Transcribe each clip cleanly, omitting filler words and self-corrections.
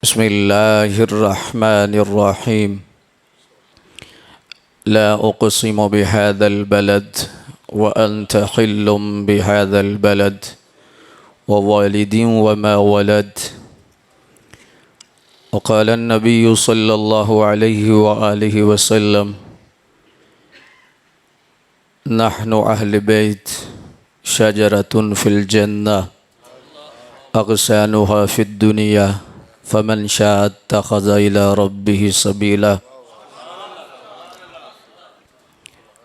بسم الله الرحمن الرحيم. لا أقسم بهذا البلد وأنت حل بهذا البلد ووالد وما ولد. وقال النبي صلى الله عليه وآله وسلم: نحن أهل بيت شجرة في الجنة أغصانها في الدنيا فمن شاء اتخذ إلى ربه سبيلا.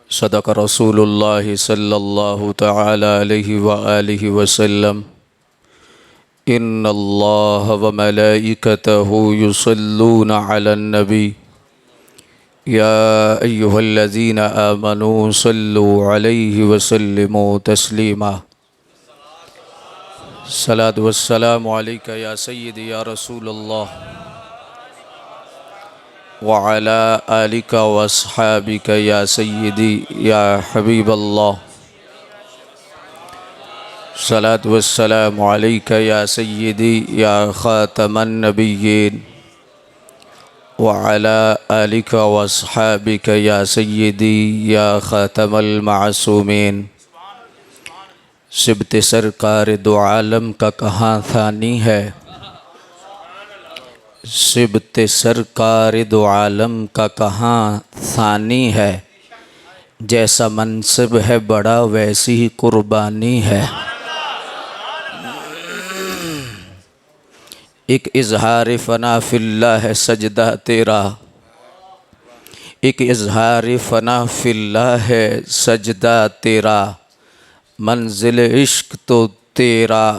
صدق رسول الله صلى الله تعالى عليه وآله وسلم: إن الله وملائكته يصلون على النبي يا أيها الذين آمنوا صلوا عليه وسلموا تسليما. الصلاة والسلام عليك يا سيدي يا رسول الله وعلى آلك وأصحابك يا سيدي يا حبيب الله. الصلاة والسلام عليك يا سيدي يا خاتم النبيين وعلى آلك وأصحابك يا سيدي يا خاتم المعصومين. سبت سرکار دو عالم کا کہاں ثانی ہے، سبت سرکار دو عالم کا کہاں ثانی ہے، جیسا منصب ہے بڑا ویسی ہی قربانی ہے۔ ایک اظہار فنا فی اللہ ہے سجدہ تیرا، ایک اظہار فنا فی اللہ ہے سجدہ تیرا، منزل عشق تو تیرا،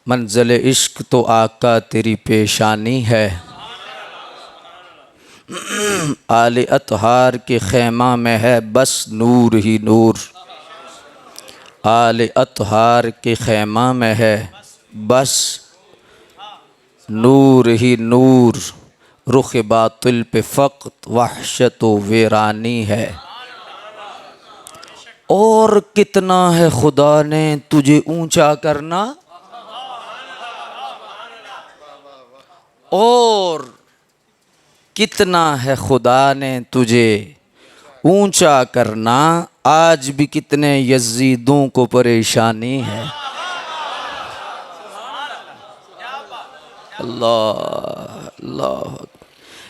منزل عشق تو آقا تیری پیشانی ہے۔ آل اطہار کے خیمہ میں ہے بس نور ہی نور، آل اطہار کے خیمہ میں ہے بس نور ہی نور، رخ باطل پہ فقط وحشت و ویرانی ہے۔ اور کتنا ہے خدا نے تجھے اونچا کرنا، اور کتنا ہے خدا نے تجھے اونچا کرنا، آج بھی کتنے یزیدوں کو پریشانی ہے۔ اللہ اللہ،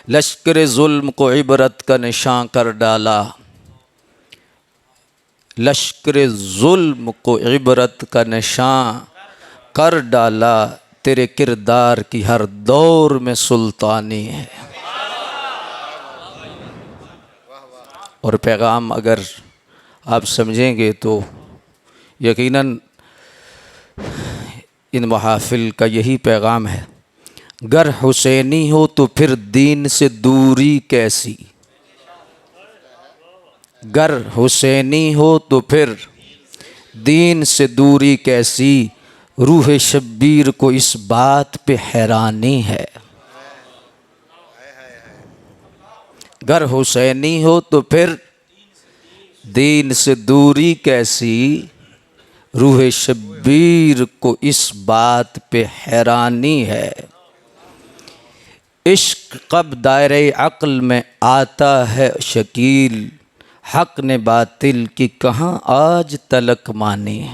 لشکر ظلم کو عبرت کا نشان کر ڈالا، لشکر ظلم کو عبرت کا نشان کر ڈالا، تیرے کردار کی ہر دور میں سلطانی ہے۔ اور پیغام اگر آپ سمجھیں گے تو یقیناً ان محافل کا یہی پیغام ہے: گر حسینی ہو تو پھر دین سے دوری کیسی، گر حسینی ہو تو پھر دین سے دوری کیسی، روح شبیر کو اس بات پہ حیرانی ہے۔ گر حسینی ہو تو پھر دین سے دوری کیسی، روح شبیر کو اس بات پہ حیرانی ہے۔ عشق کب دائرۂ عقل میں آتا ہے شکیل، حق نے باطل کی کہاں آج تلک مانی ہے۔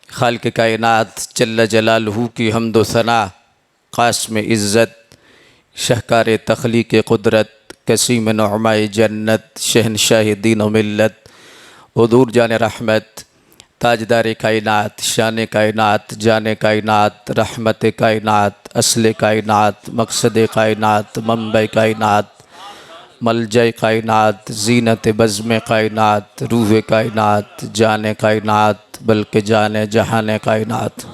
خالق کائنات جل جلالہ کی حمد و ثنا، قاسم عزت، شہکار تخلیق قدرت، قسیم نعمہ جنت، شہنشاہ دین و ملت، حضور جان رحمت، تاجدار کائنات، شان کائنات، جان کائنات، رحمت کائنات، اصل کائنات، مقصد کائنات، منبع کائنات، ملجأ کائنات، زینت بزم کائنات، روح کائنات، جان کائنات بلکہ جان جہان کائنات۔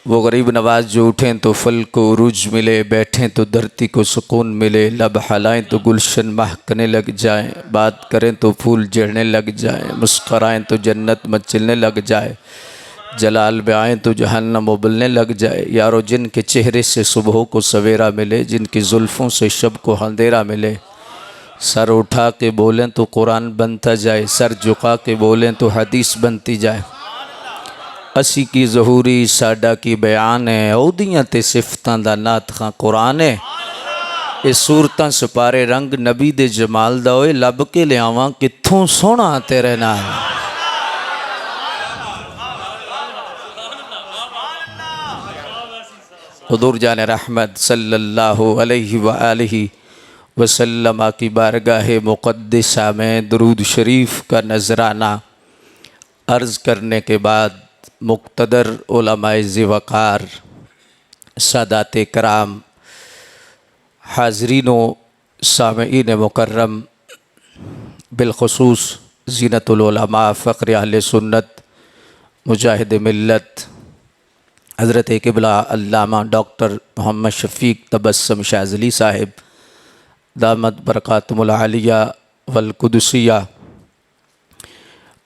وہ غریب نواز جو اٹھیں تو پھل کو عروج ملے، بیٹھیں تو دھرتی کو سکون ملے، لب ہلائیں تو گلشن مہکنے لگ جائیں، بات کریں تو پھول جڑنے لگ جائیں، مسکرائیں تو جنت مچلنے لگ جائے، جلال میں آئیں تو جہنم ابلنے لگ جائے۔ یارو جن کے چہرے سے صبح کو سویرا ملے، جن کی زلفوں سے شب کو اندھیرا ملے، سر اٹھا کے بولیں تو قرآن بنتا جائے، سر جھکا کے بولیں تو حدیث بنتی جائے۔ اسی کی ظہوری ساڈا کی بیان ہے، اودیاں تے صفتاں دا نات خاں قرآن ہے۔ یہ صورتاں سپارے رنگ نبی دے جمال دا ہوئے، لب کے لیاواں کتھوں سونا تیرے نال۔ حضور جان رحمت صلی اللہ علیہ وآلہ وسلم کی بارگاہ مقدسہ میں درود شریف کا نذرانہ عرض کرنے کے بعد مقتدر علماء ذی وقار، سادات کرام، حاضرین و سامعین مکرم، بالخصوص زینت العلماء، فخر اہل سنت، مجاہد ملت، حضرت قبلہ علامہ ڈاکٹر محمد شفیق تبسم شاذلی صاحب دامت برکاتہم العالیہ والقدسیہ،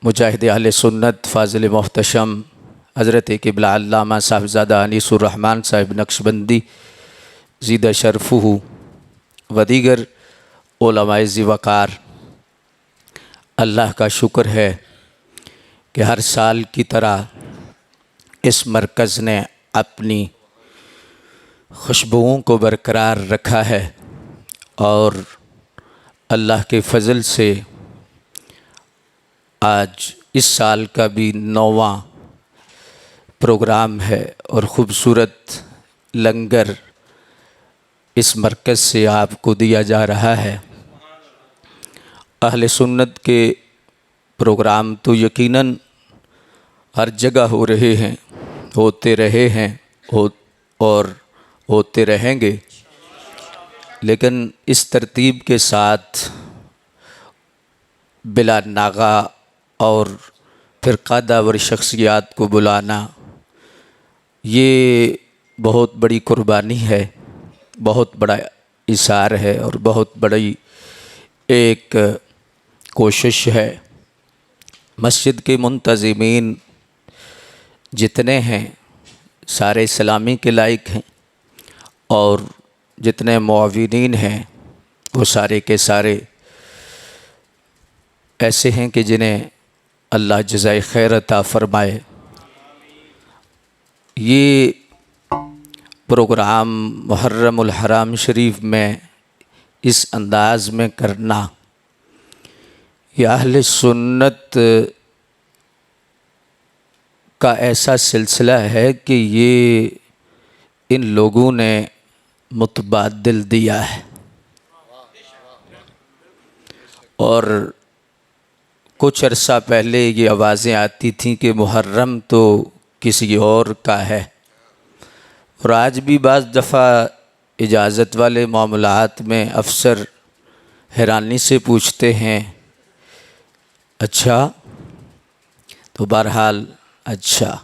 مجاہد اہل سنت فاضل محتشم حضرت قبلہ علامہ صاحبزادہ انیس الرحمن صاحب نقشبندی زیدہ شرفہ و دیگر علماء ذی وقار، اللہ کا شکر ہے کہ ہر سال کی طرح اس مرکز نے اپنی خوشبوؤں کو برقرار رکھا ہے اور اللہ کے فضل سے آج اس سال کا بھی 9واں پروگرام ہے اور خوبصورت لنگر اس مرکز سے آپ کو دیا جا رہا ہے۔ اہل سنت کے پروگرام تو یقیناً ہر جگہ ہو رہے ہیں، ہوتے رہے ہیں اور ہوتے رہیں گے، لیکن اس ترتیب کے ساتھ بلا ناغہ اور فرقہ داور شخصیات کو بلانا یہ بہت بڑی قربانی ہے، بہت بڑا اثار ہے اور بہت بڑی ایک کوشش ہے۔ مسجد کے منتظمین جتنے ہیں سارے سلامی کے لائق ہیں اور جتنے معاونین ہیں وہ سارے کے سارے ایسے ہیں کہ جنہیں اللہ جزائے خیر عطا فرمائے۔ یہ پروگرام محرم الحرام شریف میں اس انداز میں کرنا یہ اہل سنت کا ایسا سلسلہ ہے کہ یہ ان لوگوں نے متبادل دیا ہے، اور کچھ عرصہ پہلے یہ آوازیں آتی تھیں کہ محرم تو کسی اور کا ہے، اور آج بھی بعض دفعہ اجازت والے معاملات میں افسر حیرانی سے پوچھتے ہیں اچھا، تو بہرحال اچھا،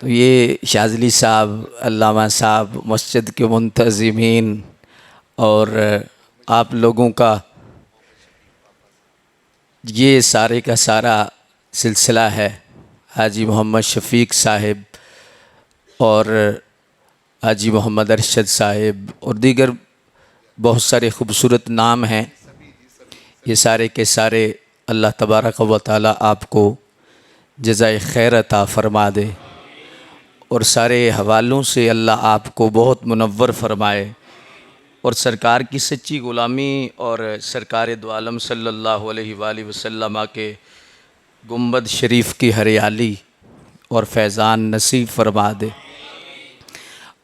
تو یہ شاذلی صاحب، علامہ صاحب، مسجد کے منتظمین اور آپ لوگوں کا یہ سارے کا سارا سلسلہ ہے۔ حاجی محمد شفیق صاحب اور حاجی محمد ارشد صاحب اور دیگر بہت سارے خوبصورت نام ہیں، یہ سارے کے سارے اللہ تبارک و تعالی آپ کو جزائے خیر عطا فرما دے اور سارے حوالوں سے اللہ آپ کو بہت منور فرمائے، اور سرکار کی سچی غلامی اور سرکار دو عالم صلی اللہ علیہ وآلہ وسلم کے گنبد شریف کی ہریالی اور فیضان نصیب فرما دے۔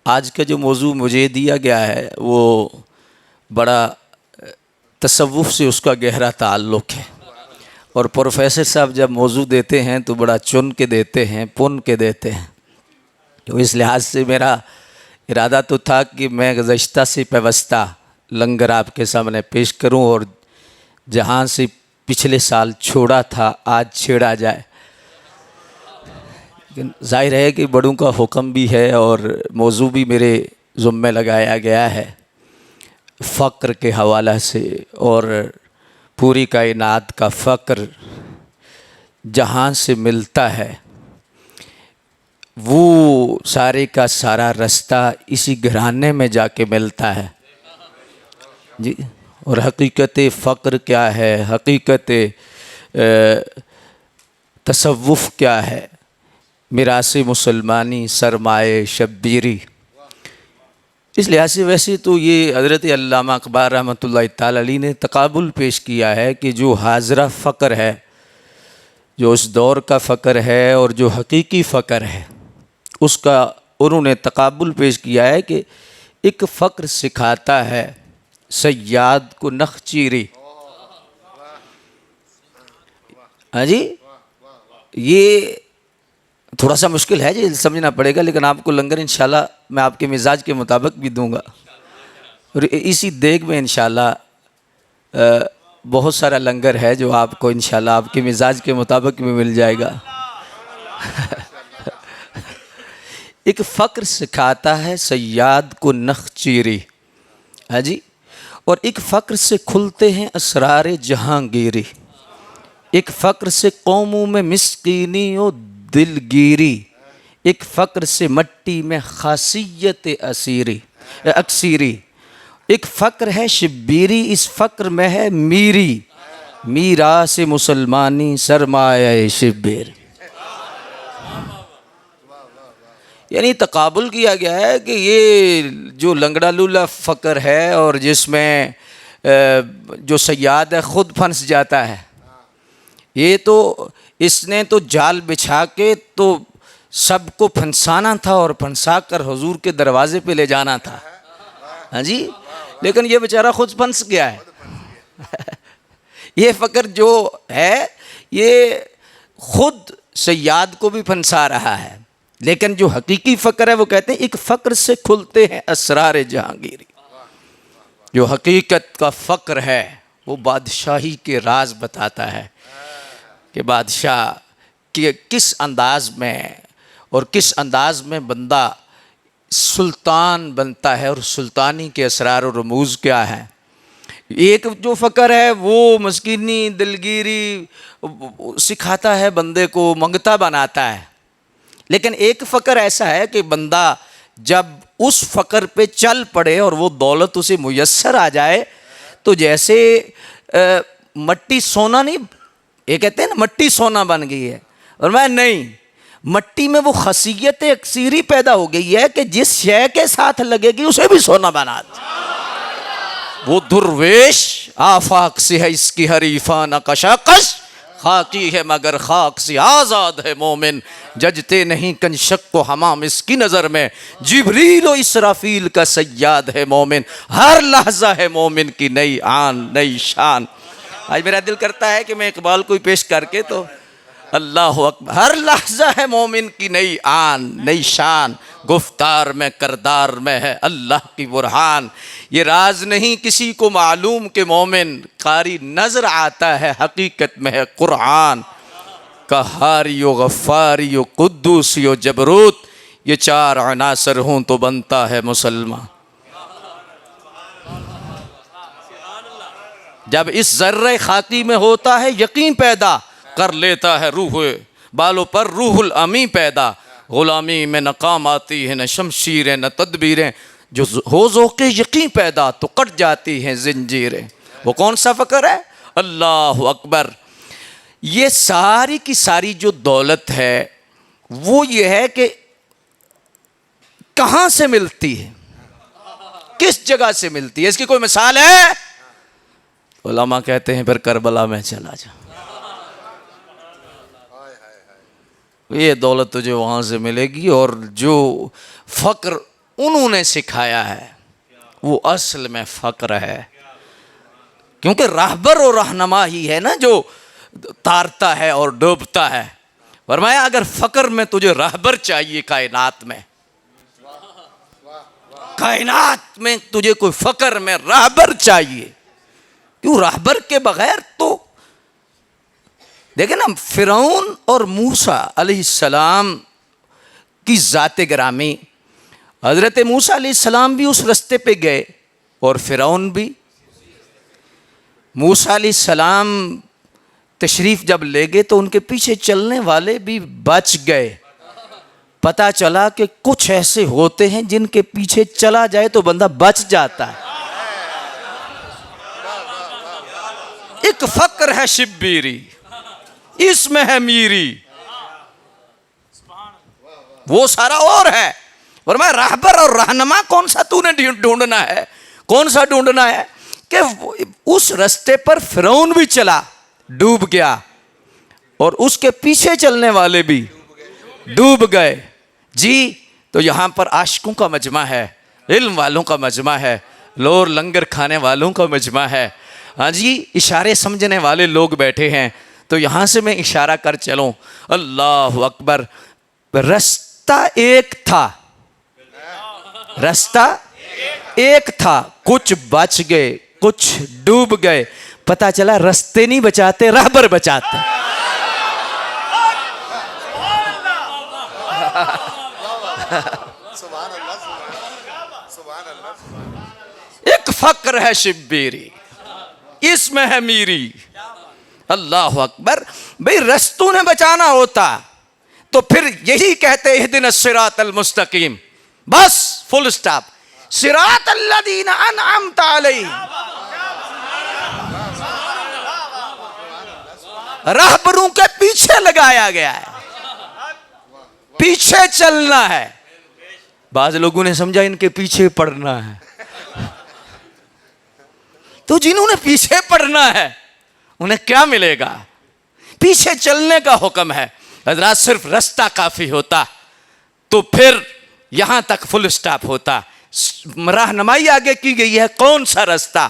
آج کا جو موضوع مجھے دیا گیا ہے وہ بڑا تصوف سے اس کا گہرا تعلق ہے، اور پروفیسر صاحب جب موضوع دیتے ہیں تو بڑا چن کے دیتے ہیں، پن کے دیتے ہیں، تو اس لحاظ سے میرا ارادہ تو تھا کہ میں گزشتہ سے پیوستہ لنگر آپ کے سامنے پیش کروں اور جہاں سے پچھلے سال چھوڑا تھا آج چھیڑا جائے، لیکن ظاہر ہے کہ بڑوں کا حکم بھی ہے اور موضوع بھی میرے ذمہ لگایا گیا ہے فقر کے حوالہ سے، اور پوری کائنات کا فقر جہاں سے ملتا ہے وہ سارے کا سارا رستہ اسی گھرانے میں جا کے ملتا ہے جی۔ اور حقیقت فقر کیا ہے، حقیقت تصوف کیا ہے، میراث مسلمانی سرمایہ شبیری۔ اس لحاظ سے ویسے تو یہ حضرت علامہ اقبال رحمۃ اللہ تعالی علیہ نے تقابل پیش کیا ہے کہ جو حاضرہ فقر ہے، جو اس دور کا فقر ہے اور جو حقیقی فقر ہے، اس کا انہوں نے تقابل پیش کیا ہے کہ ایک فقر سکھاتا ہے صیاد کو نخ چیری۔ ہاں جی، یہ تھوڑا سا مشکل ہے جی، سمجھنا پڑے گا، لیکن آپ کو لنگر انشاءاللہ میں آپ کے مزاج کے مطابق بھی دوں گا، اور اسی دیگ میں انشاءاللہ بہت سارا لنگر ہے جو آپ کو انشاءاللہ آپ کے مزاج کے مطابق بھی مل جائے گا۔ ایک فقر سکھاتا ہے صیاد کو نخ چیری، ہاں جی، اور ایک فقر سے کھلتے ہیں اسرار جہانگیری، ایک فقر سے قوموں میں مسکینی و دلگیری، ایک فقر سے مٹی میں خاصیت اکثیری، ایک فقر ہے شبیری، اس فقر میں ہے میری، میراث مسلمانی سرمایہ شبیر۔ یعنی تقابل کیا گیا ہے کہ یہ جو لنگڑا لولا فقر ہے اور جس میں جو صیاد ہے خود پھنس جاتا ہے، یہ تو اس نے تو جال بچھا کے تو سب کو پھنسانا تھا اور پھنسا کر حضور کے دروازے پہ لے جانا تھا، ہاں جی، لیکن یہ بیچارہ خود پھنس گیا ہے۔ یہ فقر جو ہے یہ خود صیاد کو بھی پھنسا رہا ہے، لیکن جو حقیقی فقر ہے وہ کہتے ہیں ایک فقر سے کھلتے ہیں اسرار جہانگیری۔ جو حقیقت کا فقر ہے وہ بادشاہی کے راز بتاتا ہے کہ بادشاہ کس انداز میں اور کس انداز میں بندہ سلطان بنتا ہے اور سلطانی کے اسرار و رموز کیا ہیں۔ ایک جو فقر ہے وہ مسکینی دلگیری سکھاتا ہے، بندے کو منگتا بناتا ہے، لیکن ایک فقر ایسا ہے کہ بندہ جب اس فقر پہ چل پڑے اور وہ دولت اسے میسر آ جائے تو جیسے مٹی سونا نہیں، یہ کہتے ہیں نا مٹی سونا بن گئی ہے، اور میں نہیں، مٹی میں وہ خاصیت اکثیری پیدا ہو گئی ہے کہ جس شے کے ساتھ لگے گی اسے بھی سونا بنا دے۔ وہ درویش آفاق سے ہے اس کی حریفانہ کشاکش، خاکی ہے مگر خاک سے آزاد ہے مومن، ججتے نہیں کنشک و حمام اس کی نظر میں، جبریل و اسرافیل کا صیاد ہے مومن، ہر لحظہ ہے مومن کی نئی آن نئی شان۔ آج میرا دل کرتا ہے کہ میں اقبال کو پیش کر کے تو اللہ اکبر، ہر لحظہ ہے مومن کی نئی آن نئی شان، گفتار میں کردار میں ہے اللہ کی برہان، یہ راز نہیں کسی کو معلوم کہ مومن قاری نظر آتا ہے حقیقت میں ہے قرآن، قہاری و غفاری و قدوسی و جبروت، یہ چار عناصر ہوں تو بنتا ہے مسلمان۔ جب اس ذرہ خاکی میں ہوتا ہے یقین پیدا، کر لیتا ہے روح بالوں پر روح الامی پیدا، غلامی میں نہ کام آتی ہے نہ شمشیریں نہ تدبیریں، جو ہو ذوق یقین پیدا تو کٹ جاتی ہیں زنجیریں۔ وہ کون سا فقر ہے؟ اللہ اکبر۔ یہ ساری کی ساری جو دولت ہے وہ یہ ہے کہ کہاں سے ملتی ہے، کس جگہ سے ملتی ہے، اس کی کوئی مثال ہے؟ علماء کہتے ہیں پھر کربلا میں چلا جا، یہ دولت تجھے وہاں سے ملے گی، اور جو فقر انہوں نے سکھایا ہے وہ اصل میں فقر ہے، کیونکہ راہبر اور رہنما ہی ہے نا جو تارتا ہے اور ڈوبتا ہے۔ فرمایا اگر فقر میں تجھے راہبر چاہیے، کائنات میں تجھے کوئی فقر میں راہبر چاہیے، کیوں راہبر کے بغیر تو دیکھیں نا، فرعون اور موسیٰ علیہ السلام کی ذات گرامی، حضرت موسیٰ علیہ السلام بھی اس رستے پہ گئے اور فرعون بھی۔ موسیٰ علیہ السلام تشریف جب لے گئے تو ان کے پیچھے چلنے والے بھی بچ گئے۔ پتہ چلا کہ کچھ ایسے ہوتے ہیں جن کے پیچھے چلا جائے تو بندہ بچ جاتا ہے۔ ایک فقر ہے شبیری، اس میں ہے میری، وہ سارا اور ہے. فرمایا راہبر اور رہنما کون سا تو نے ڈھونڈنا ہے؟ کون سا ڈھونڈنا ہے؟ کہ اس رستے پر فرعون بھی چلا، ڈوب گیا، اور اس کے پیچھے چلنے والے بھی ڈوب گئے. جی تو یہاں پر عاشقوں کا مجمع ہے، علم والوں کا مجمع ہے، لور لنگر کھانے والوں کا مجمع ہے. ہاں جی، اشارے سمجھنے والے لوگ بیٹھے ہیں. تو یہاں سے میں اشارہ کر چلوں. اللہ اکبر. رستہ ایک تھا، رستہ ایک تھا. کچھ بچ گئے، کچھ ڈوب گئے. پتا چلا رستے نہیں بچاتے، راہبر بچاتے. ایک فقر ہے شبیری، اس میں ہے میری. اللہ اکبر. بھئی رستوں نے بچانا ہوتا تو پھر یہی کہتے اہدنا الصراط المستقیم، بس فل سٹاپ. صراط الذین انعمت علیہم. راہبروں کے پیچھے لگایا گیا ہے، پیچھے چلنا ہے. بعض لوگوں نے سمجھا ان کے پیچھے پڑنا ہے. تو جنہوں نے پیچھے پڑنا ہے انہیں کیا ملے گا؟ پیچھے چلنے کا حکم ہے. حضرات صرف رستہ کافی ہوتا تو پھر یہاں تک فل سٹاپ ہوتا. راہنمائی آگے کی گئی ہے. کون سا رستہ؟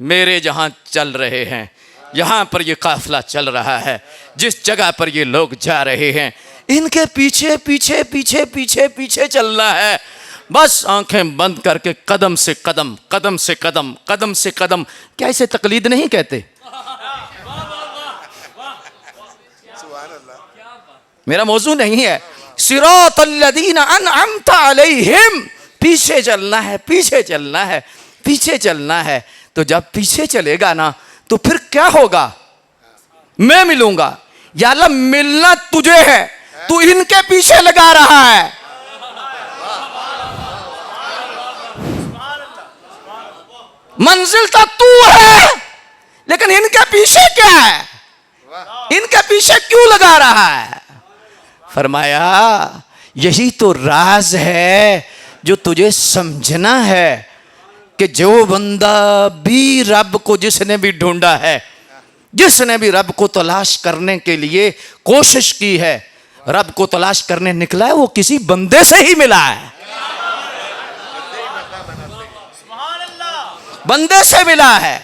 میرے جہاں چل رہے ہیں، یہاں پر یہ قافلہ چل رہا ہے، جس جگہ پر یہ لوگ جا رہے ہیں، ان کے پیچھے پیچھے پیچھے پیچھے پیچھے چلنا ہے. بس آنکھیں بند کر کے قدم سے قدم، قدم سے قدم، قدم سے قدم. کیا اسے تقلید نہیں کہتے؟ میرا موضوع نہیں ہے. صراط الذین انعمت علیہم. پیچھے چلنا ہے، پیچھے چلنا ہے، پیچھے چلنا ہے. تو جب پیچھے چلے گا نا تو پھر کیا ہوگا؟ میں ملوں گا. یا اللہ ملنا تجھے ہے، تو ان کے پیچھے لگا رہا ہے. منزل تو ہے لیکن ان کے پیچھے کیا ہے؟ ان کے پیچھے کیوں لگا رہا ہے؟ فرمایا یہی تو راز ہے جو تجھے سمجھنا ہے کہ جو بندہ بھی رب کو، جس نے بھی ڈھونڈا ہے، جس نے بھی رب کو تلاش کرنے کے لیے کوشش کی ہے، رب کو تلاش کرنے نکلا ہے، وہ کسی بندے سے ہی ملا ہے. بندے سے ملا ہے.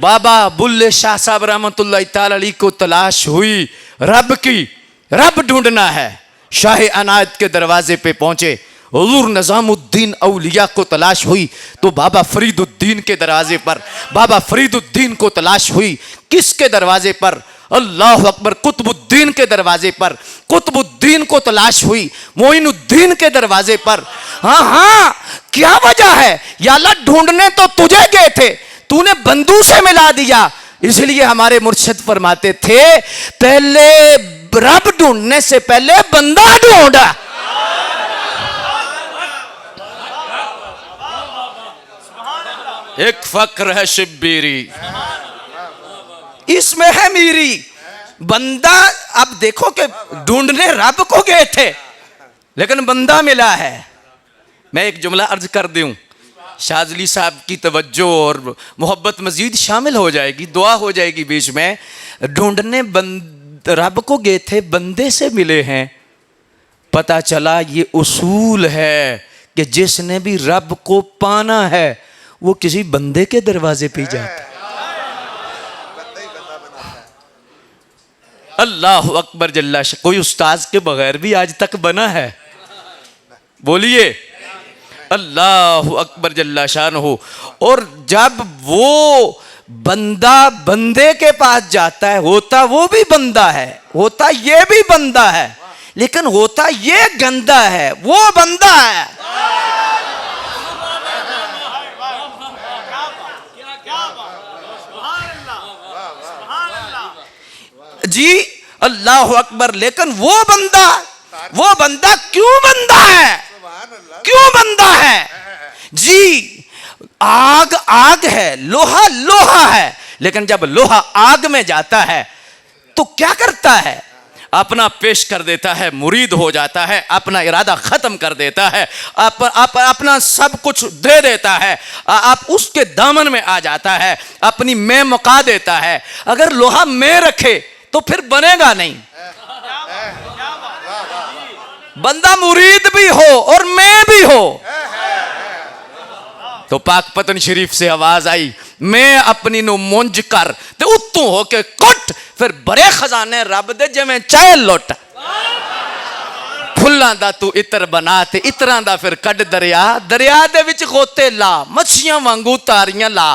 بابا بلے شاہ صاحب رحمت اللہ تعالی علیہ کو تلاش ہوئی رب کی، رب ڈھونڈنا ہے. شاہ عنایت کے دروازے پہ پہنچے. حضور نظام الدین اولیاء کو تلاش ہوئی تو بابا فرید الدین کے دروازے پر، بابا فرید الدین کو تلاش ہوئی. کس کے دروازے پر؟ اللہ اکبر. قطب الدین کے دروازے پر. قطب الدین کو تلاش ہوئی معین الدین کے دروازے پر. ہاں کیا وجہ ہے؟ یا اللہ ڈھونڈنے تو تجھے گئے تھے، تو نے بندوں سے ملا دیا. اس لیے ہمارے مرشد فرماتے تھے پہلے رب ڈھونڈنے سے پہلے بندہ ڈھونڈا. ایک فقر ہے شبیری، اس میں ہے میری. بندہ اب دیکھو کہ ڈھونڈنے رب کو گئے تھے لیکن بندہ ملا ہے. میں ایک جملہ عرض کر دوں، شاذلی صاحب کی توجہ اور محبت مزید شامل ہو جائے گی، دعا ہو جائے گی بیچ میں. ڈھونڈنے رب کو گئے تھے، بندے سے ملے ہیں. پتا چلا یہ اصول ہے کہ جس نے بھی رب کو پانا ہے وہ کسی بندے کے دروازے پہ جاتا ہے. اللہ اکبر جل شاہ. کوئی استاذ کے بغیر بھی آج تک بنا ہے؟ بولیے اللہ اکبر جل شانہ. اور جب وہ بندہ بندے کے پاس جاتا ہے، ہوتا وہ بھی بندہ ہے، ہوتا یہ بھی بندہ ہے، لیکن ہوتا یہ گندا ہے، وہ بندہ ہے. جی اللہ اکبر. لیکن وہ بندہ کیوں بندہ ہے؟ کیوں بندہ ہے؟ جی آگ ہے، لوہا ہے، لیکن جب لوہا آگ میں جاتا ہے تو کیا کرتا ہے؟ اپنا پیش کر دیتا ہے، مرید ہو جاتا ہے، اپنا ارادہ ختم کر دیتا ہے، اپنا سب کچھ دے دیتا ہے، آپ اس کے دامن میں آ جاتا ہے، اپنی میں مکا دیتا ہے۔ اگر لوہا میں رکھے تو پھر بنے گا نہیں۔ بندہ مرید بھی ہو اور میں بھی ہو تو پاک پتن شریف سے آواز آئی، میں اپنی نو مونج کر تے اتوں ہو کے کٹ، پھر بڑے خزانے رب دے جویں چائے لٹ۔ پھلاں دا تو عطر بنا تے عطراں دا پھر کڈ دریا، دریا دے وچ غوطے لا، مچھیاں وانگو تاریاں لا۔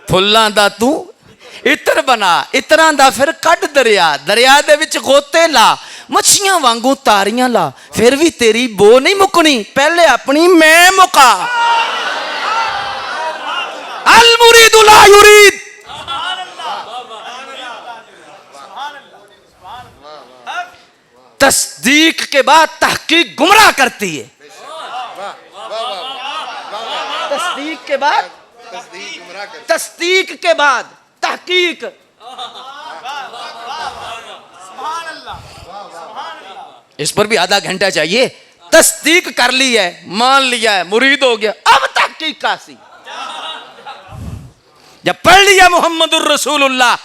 پھلاں دا تو عطر بنا، عطراں دا پھر کڈ دریا، دریا دے وچ غوطے لا، مچھیاں وانگو تاریاں لا، پھر بھی تیری بو نہیں مکنی، پہلے اپنی میں مکا۔ المرید لا یرید۔ تصدیق کے بعد تحقیق گمراہ کرتی ہے۔ تصدیق کے بعد تصدیق کے بعد تحقیق۔ اس پر بھی آدھا گھنٹہ چاہیے۔ تصدیق کر لی ہے، مان لیا ہے، مرید ہو گیا، اب تحقیق کاسی۔ جب پڑھ لیا محمد الرسول اللہ،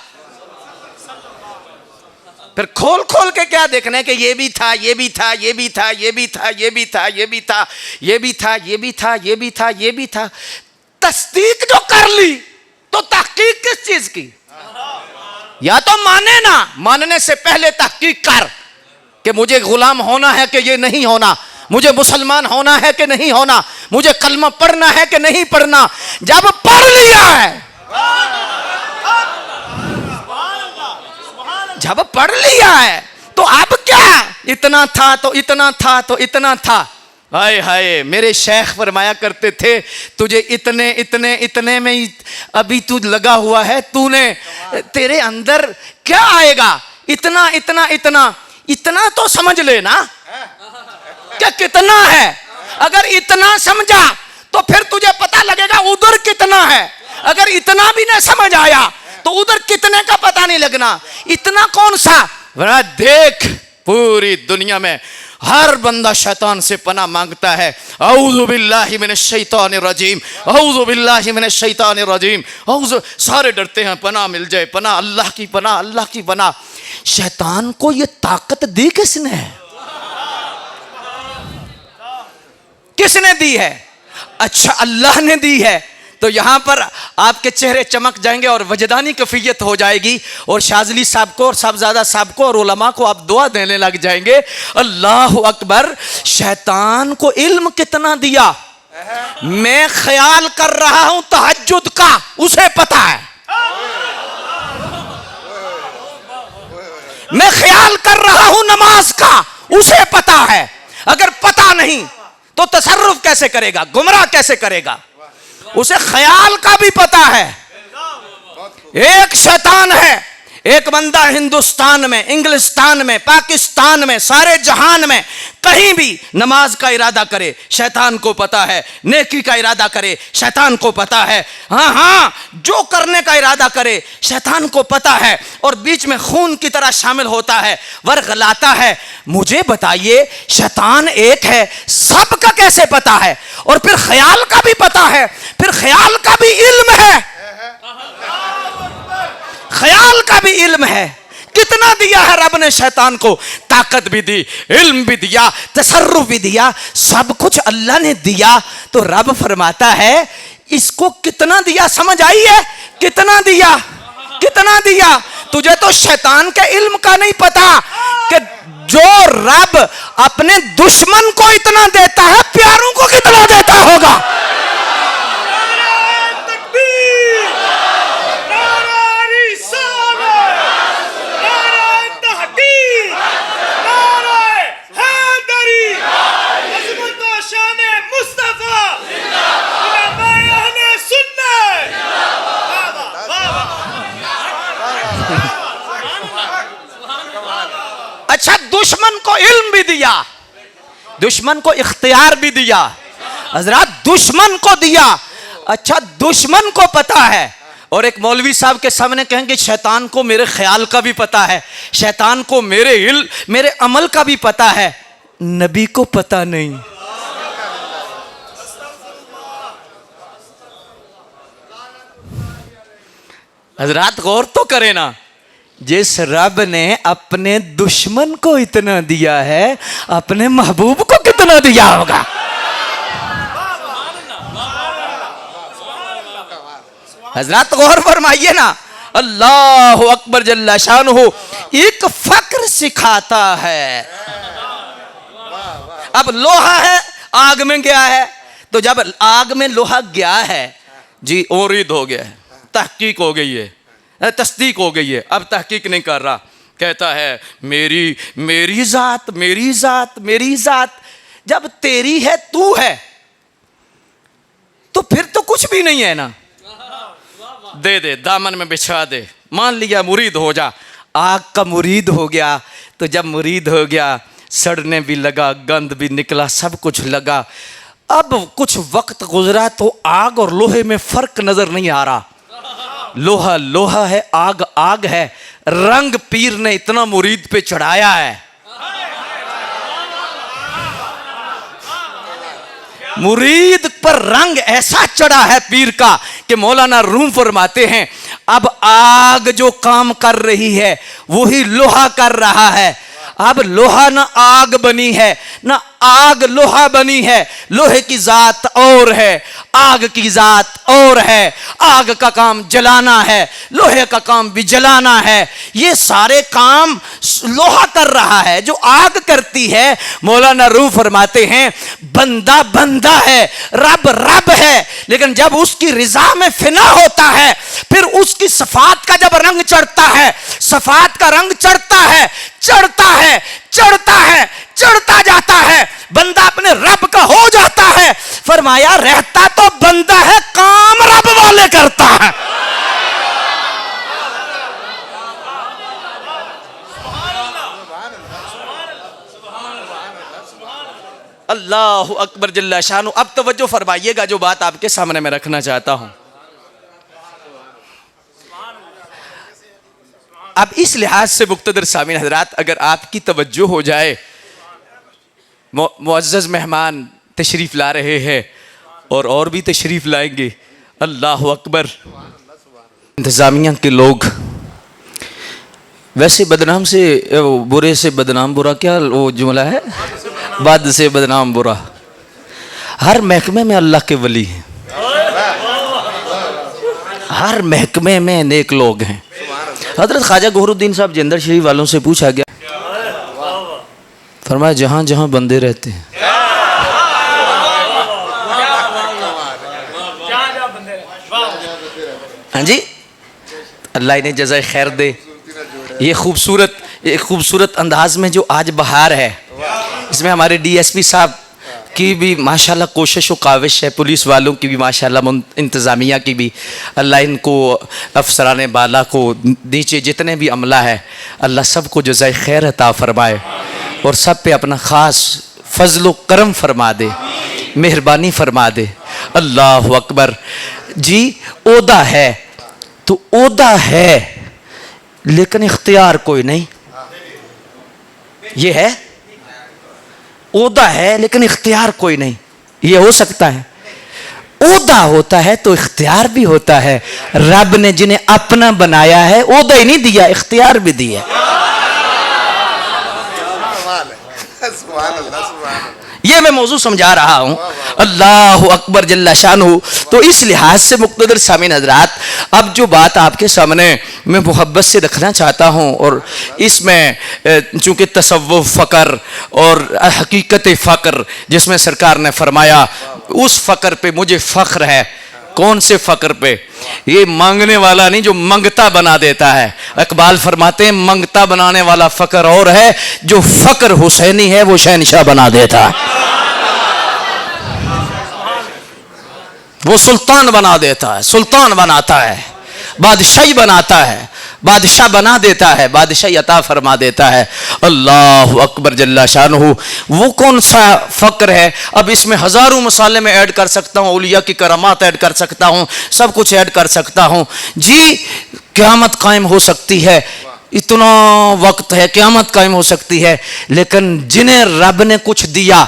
پھر کھول کھول کے کیا دیکھنا ہے کہ یہ بھی تھا، یہ بھی تھا، یہ بھی تھا، یہ بھی تھا، یہ بھی تھا، یہ بھی تھا، یہ بھی تھا، یہ بھی تھا، یہ بھی تھا، یہ بھی تھا۔ تصدیق جو کر لی تو تحقیق کس چیز کی؟ یا تو مانے نا، ماننے سے پہلے تحقیق کر کہ مجھے غلام ہونا ہے کہ یہ نہیں ہونا، مجھے مسلمان ہونا ہے کہ نہیں ہونا، مجھے کلمہ پڑھنا ہے کہ نہیں پڑھنا۔ جب پڑھ لیا ہے، جب پڑھ لیا ہے تو اب کیا؟ اتنا تھا تو اتنا تھا تو اتنا تھا۔ ہائے ہائے، میرے شیخ فرمایا کرتے تھے، تجھے اتنے اتنے اتنے میں ابھی تو لگا ہوا ہے، تو نے تیرے اندر کیا آئے گا؟ اتنا اتنا اتنا اتنا تو سمجھ لینا کہ کتنا ہے۔ اگر اتنا سمجھا تو پھر تجھے پتہ لگے گا ادھر کتنا ہے۔ اگر اتنا بھی نہ سمجھ آیا تو ادھر کتنے کا پتہ نہیں لگنا۔ اتنا کون سا؟ ورنہ دیکھ، پوری دنیا میں ہر بندہ شیطان سے پناہ مانگتا ہے۔ اعوذ باللہ من الشیطان الرجیم، اعوذ باللہ من الشیطان الرجیم، سارے ڈرتے ہیں پناہ مل جائے، پناہ اللہ کی پناہ، اللہ کی پناہ۔ شیطان کو یہ طاقت دی کس نے؟ کس نے دی ہے؟ اچھا، اللہ نے دی ہے۔ تو یہاں پر آپ کے چہرے چمک جائیں گے اور وجدانی کیفیت ہو جائے گی، اور شاذلی صاحب کو اور صاحبزادہ صاحب کو اور علماء کو آپ دعا دینے لگ جائیں گے۔ اللہ اکبر۔ شیطان کو علم کتنا دیا؟ میں خیال کر رہا ہوں تہجد کا، اسے پتہ ہے۔ میں خیال کر رہا ہوں نماز کا، اسے پتہ ہے۔ اگر پتہ نہیں تو تصرف کیسے کرے گا؟ گمراہ کیسے کرے گا؟ اسے خیال کا بھی پتا ہے۔ ایک شیطان ہے، ایک بندہ ہندوستان میں، انگلستان میں، پاکستان میں، سارے جہان میں کہیں بھی نماز کا ارادہ کرے، شیطان کو پتا ہے۔ نیکی کا ارادہ کرے، شیطان کو پتا ہے۔ ہاں، جو کرنے کا ارادہ کرے شیطان کو پتا ہے، اور بیچ میں خون کی طرح شامل ہوتا ہے، ورغلاتا ہے۔ مجھے بتائیے، شیطان ایک ہے، سب کا کیسے پتا ہے؟ اور پھر خیال کا بھی پتا ہے، پھر خیال کا بھی علم ہے، خیال کا بھی علم ہے۔ کتنا دیا ہے رب نے شیطان کو؟ طاقت بھی دی، علم بھی دیا، تصرف بھی دیا، سب کچھ اللہ نے دیا۔ تو رب فرماتا ہے اس کو کتنا دیا؟ سمجھ آئی ہے؟ کتنا دیا؟ کتنا دیا؟ تجھے تو شیطان کے علم کا نہیں پتا کہ جو رب اپنے دشمن کو اتنا دیتا ہے، پیاروں کو کتنا دیتا ہوگا۔ اچھا، دشمن کو علم بھی دیا، دشمن کو اختیار بھی دیا۔ حضرات، دشمن کو دیا۔ اچھا، دشمن کو پتا ہے اور ایک مولوی صاحب کے سامنے کہیں کہ شیطان کو میرے خیال کا بھی پتہ ہے، شیطان کو میرے علم میرے عمل کا بھی پتہ ہے، نبی کو پتہ نہیں۔ حضرات غور تو کریں نا، جس رب نے اپنے دشمن کو اتنا دیا ہے اپنے محبوب کو کتنا دیا ہوگا؟ حضرات غور فرمائیے نا، اللہ اکبر جل شانہ ایک فقر سکھاتا ہے۔ اب لوہا ہے آگ میں گیا ہے، تو جب آگ میں لوہا گیا ہے جی اورید ہو گیا ہے، تحقیق ہو گئی ہے، تصدیق ہو گئی ہے، اب تحقیق نہیں کر رہا، کہتا ہے میری ذات میری ذات میری ذات۔ جب تیری ہے تو ہے تو پھر تو کچھ بھی نہیں ہے نا، دے دے دامن میں بچھا دے، مان لیا مرید ہو جا۔ آگ کا مرید ہو گیا، تو جب مرید ہو گیا سڑنے بھی لگا، گند بھی نکلا، سب کچھ لگا۔ اب کچھ وقت گزرا تو آگ اور لوہے میں فرق نظر نہیں آ رہا، لوہا لوہا ہے، آگ آگ ہے۔ رنگ پیر نے اتنا مرید پہ چڑھایا ہے، مرید پر رنگ ایسا چڑھا ہے پیر کا کہ مولانا روم فرماتے ہیں اب آگ جو کام کر رہی ہے وہی لوہا کر رہا ہے۔ اب لوہا نہ آگ بنی ہے نہ آگ لوہا بنی ہے، لوہے کی ذات اور ہے، آگ کی ذات اور ہے۔ آگ کا کام جلانا ہے، لوہے کا کام بھی جلانا ہے، یہ سارے کام لوہا کر رہا ہے جو آگ کرتی ہے۔ مولانا روح فرماتے ہیں بندہ بندہ ہے، رب رب ہے، لیکن جب اس کی رضا میں فنا ہوتا ہے پھر اس کی صفات کا جب رنگ چڑھتا ہے، صفات کا رنگ چڑھتا ہے چڑھتا ہے چڑھتا ہے چڑھتا جاتا ہے، بندہ اپنے رب کا ہو جاتا ہے۔ فرمایا رہتا تو بندہ ہے، کام رب والے کرتا ہے۔ اللہ اکبر جل شانہ۔ اب توجہ فرمائیے گا جو بات آپ کے سامنے میں رکھنا چاہتا ہوں۔ اب اس لحاظ سے مقتدر سامعین حضرات، اگر آپ کی توجہ ہو جائے، معزز مہمان تشریف لا رہے ہیں اور بھی تشریف لائیں گے، اللہ اکبر۔ انتظامیہ کے لوگ ویسے بدنام سے برے سے بدنام برا، کیا وہ جملہ ہے، بد سے بدنام برا، ہر محکمے میں اللہ کے ولی ہیں، ہر محکمے میں نیک لوگ ہیں۔ حضرت خواجہ گوہر الدین صاحب جندر شریف والوں سے پوچھا گیا، فرمایا جہاں جہاں بندے رہتے ہیں ہاں جی، اللہ انہیں جزائے خیر دے۔ یہ خوبصورت انداز میں جو آج بہار ہے، اس میں ہمارے ڈی ایس پی صاحب کی بھی ماشاءاللہ کوشش و کاوش ہے، پولیس والوں کی بھی ماشاءاللہ، انتظامیہ کی بھی، اللہ ان کو، افسران بالا کو، نیچے جتنے بھی عملہ ہے، اللہ سب کو جزائے خیر عطا فرمائے اور سب پہ اپنا خاص فضل و کرم فرما دے، مہربانی فرما دے۔ اللہ اکبر جی۔ عہدہ ہے تو عہدہ ہے لیکن اختیار کوئی نہیں، یہ ہے عہدہ ہے لیکن اختیار کوئی نہیں، یہ ہو سکتا ہے۔ عہدہ ہوتا ہے تو اختیار بھی ہوتا ہے، رب نے جنہیں اپنا بنایا ہے عہدہ ہی نہیں دیا، اختیار بھی دیا۔ یہ میں موضوع سمجھا رہا ہوں، اللہ اکبر جل شانہ۔ تو اس لحاظ سے مقتدر سامعین حضرات، اب جو بات آپ کے سامنے میں محبت سے رکھنا چاہتا ہوں، اور اس میں چونکہ تصوف فقر اور حقیقت فقر، جس میں سرکار نے فرمایا اس فقر پہ مجھے فخر ہے۔ کون سے فقر پہ؟ یہ مانگنے والا نہیں جو منگتا بنا دیتا ہے۔ اقبال فرماتے ہیں منگتا بنانے والا فقر اور ہے، جو فقر حسینی ہے وہ شہنشاہ بنا دیتا ہے، وہ سلطان بنا دیتا ہے، سلطان بناتا ہے۔ بادشاہی بناتا ہے، بادشاہ بنا دیتا ہے، بادشاہی عطا فرما دیتا ہے۔ اللہ اکبر جل شانہ۔ وہ کون سا فقر ہے؟ اب اس میں ہزاروں مسالے میں ایڈ کر سکتا ہوں، اولیاء کی کرامات ایڈ کر سکتا ہوں، سب کچھ ایڈ کر سکتا ہوں جی۔ قیامت قائم ہو سکتی ہے، اتنا وقت ہے، قیامت قائم ہو سکتی ہے، لیکن جنہیں رب نے کچھ دیا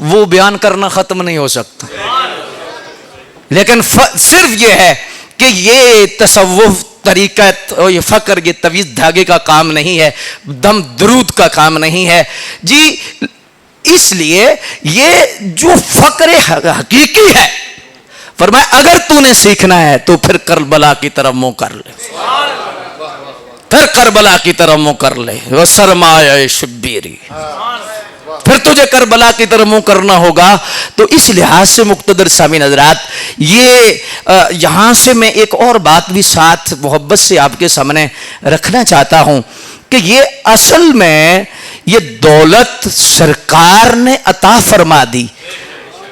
وہ بیان کرنا ختم نہیں ہو سکتا۔ لیکن صرف یہ ہے کہ یہ تصوف طریقت اور یہ فقر یہ طویل دھاگے کا کام نہیں ہے، دم درود کا کام نہیں ہے جی۔ اس لیے یہ جو فقر حقیقی ہے، فرمایا اگر تو نے سیکھنا ہے تو پھر کربلا کی طرف منہ کر لے، پھر کربلا کی طرف منہ کر لے، وہ سرمایہ شبیری، پھر تجھے کربلا کی طرف منہ کرنا ہوگا۔ تو اس لحاظ سے مقتدر سامعین حضرات، یہ یہاں سے میں ایک اور بات بھی ساتھ محبت سے آپ کے سامنے رکھنا چاہتا ہوں کہ یہ اصل میں یہ دولت سرکار نے عطا فرما دی،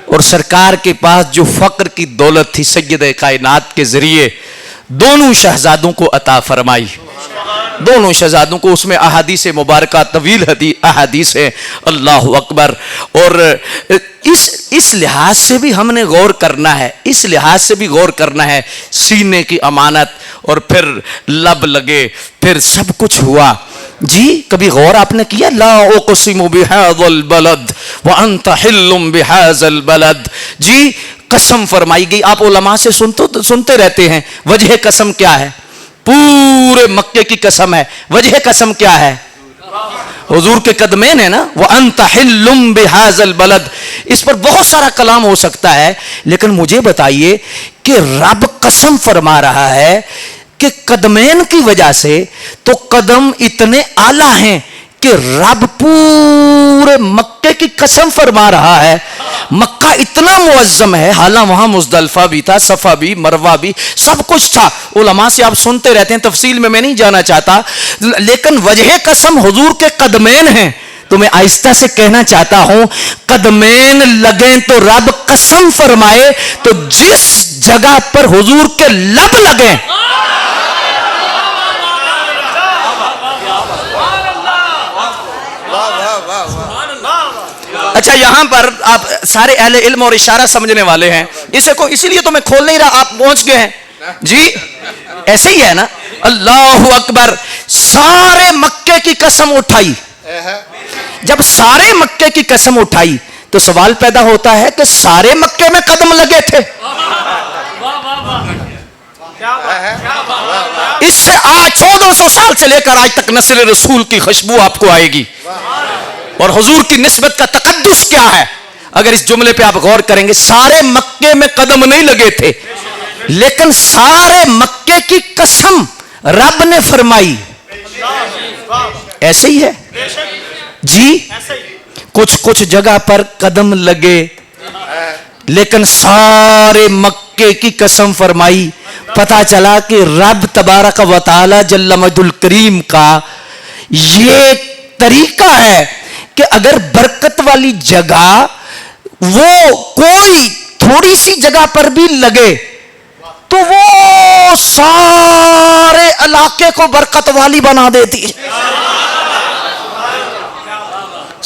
اور سرکار کے پاس جو فقر کی دولت تھی سید کائنات کے ذریعے دونوں شہزادوں کو عطا فرمائی، دونوں شہزادوں کو۔ اس میں احادیث مبارکہ طویل احادیث ہے، اللہ اکبر۔ اور اس لحاظ سے بھی ہم نے غور کرنا ہے، اس لحاظ سے بھی غور کرنا ہے، سینے کی امانت، اور پھر لب لگے، پھر سب کچھ ہوا جی۔ کبھی غور آپ نے کیا؟ لا اقسم بہذا البلد وانت حل بہذا البلد جی، قسم فرمائی گئی۔ آپ علماء سے سنتے رہتے ہیں، وجہ قسم کیا ہے؟ پورے مکے کی قسم ہے۔ وجہ قسم کیا ہے؟ حضور کے قدمین ہے نا، وَأَنْتَ حِلٌّ بِهَذَا الْبَلَدِ۔ اس پر بہت سارا کلام ہو سکتا ہے، لیکن مجھے بتائیے کہ رب قسم فرما رہا ہے کہ قدمین کی وجہ سے تو قدم اتنے اعلیٰ ہیں کہ رب پورے مکے کی قسم فرما رہا ہے۔ مکہ اتنا معظم ہے، حالانکہ وہاں مزدلفہ بھی تھا، صفا بھی، مروہ بھی، سب کچھ تھا۔ علماء سے آپ سنتے رہتے ہیں، تفصیل میں نہیں جانا چاہتا، لیکن وجہ قسم حضور کے قدمین ہیں۔ تو میں آہستہ سے کہنا چاہتا ہوں، قدمین لگیں تو رب قسم فرمائے، تو جس جگہ پر حضور کے لب لگیں اچھا، یہاں پر آپ سارے اہل علم اور اشارہ سمجھنے والے ہیں، اسے کو اسی لیے تو میں کھول نہیں رہا، آپ پہنچ گئے ہیں جی۔ ایسے ہی ہے نا، اللہ اکبر۔ سارے مکے کی قسم اٹھائی، جب سارے مکے کی قسم اٹھائی تو سوال پیدا ہوتا ہے کہ سارے مکے میں قدم لگے تھے؟ اس سے آج 1400 سال سے لے کر آج تک نسل رسول کی خوشبو آپ کو آئے گی، اور حضور کی نسبت کا تقدس کیا ہے۔ اگر اس جملے پہ آپ غور کریں گے، سارے مکے میں قدم نہیں لگے تھے، لیکن سارے مکے کی قسم رب نے فرمائی۔ ایسے ہی ہے جی، کچھ جگہ پر قدم لگے، لیکن سارے مکے کی قسم فرمائی۔ پتا چلا کہ رب تبارک و تعالی جل مجد الکریم کا یہ طریقہ ہے کہ اگر برکت والی جگہ وہ کوئی تھوڑی سی جگہ پر بھی لگے تو وہ سارے علاقے کو برکت والی بنا دیتی ہے،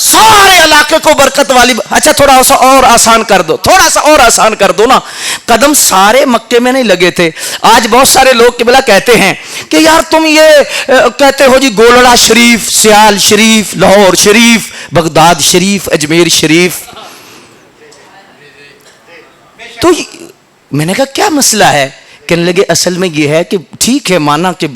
سارے علاقے کو برکت والی۔ اچھا تھوڑا سا اور آسان کر دو، تھوڑا سا اور آسان کر دو نا، قدم سارے مکے میں نہیں لگے تھے۔ آج بہت سارے لوگ قبلہ کہتے ہیں کہ یار تم یہ کہتے ہو جی گولڑا شریف، سیال شریف، لاہور شریف، بغداد شریف، اجمیر شریف، تو میں نے کہا کیا مسئلہ ہے؟ کہنے لگے اصل میں یہ ہے کہ ٹھیک ہے، مانا کہ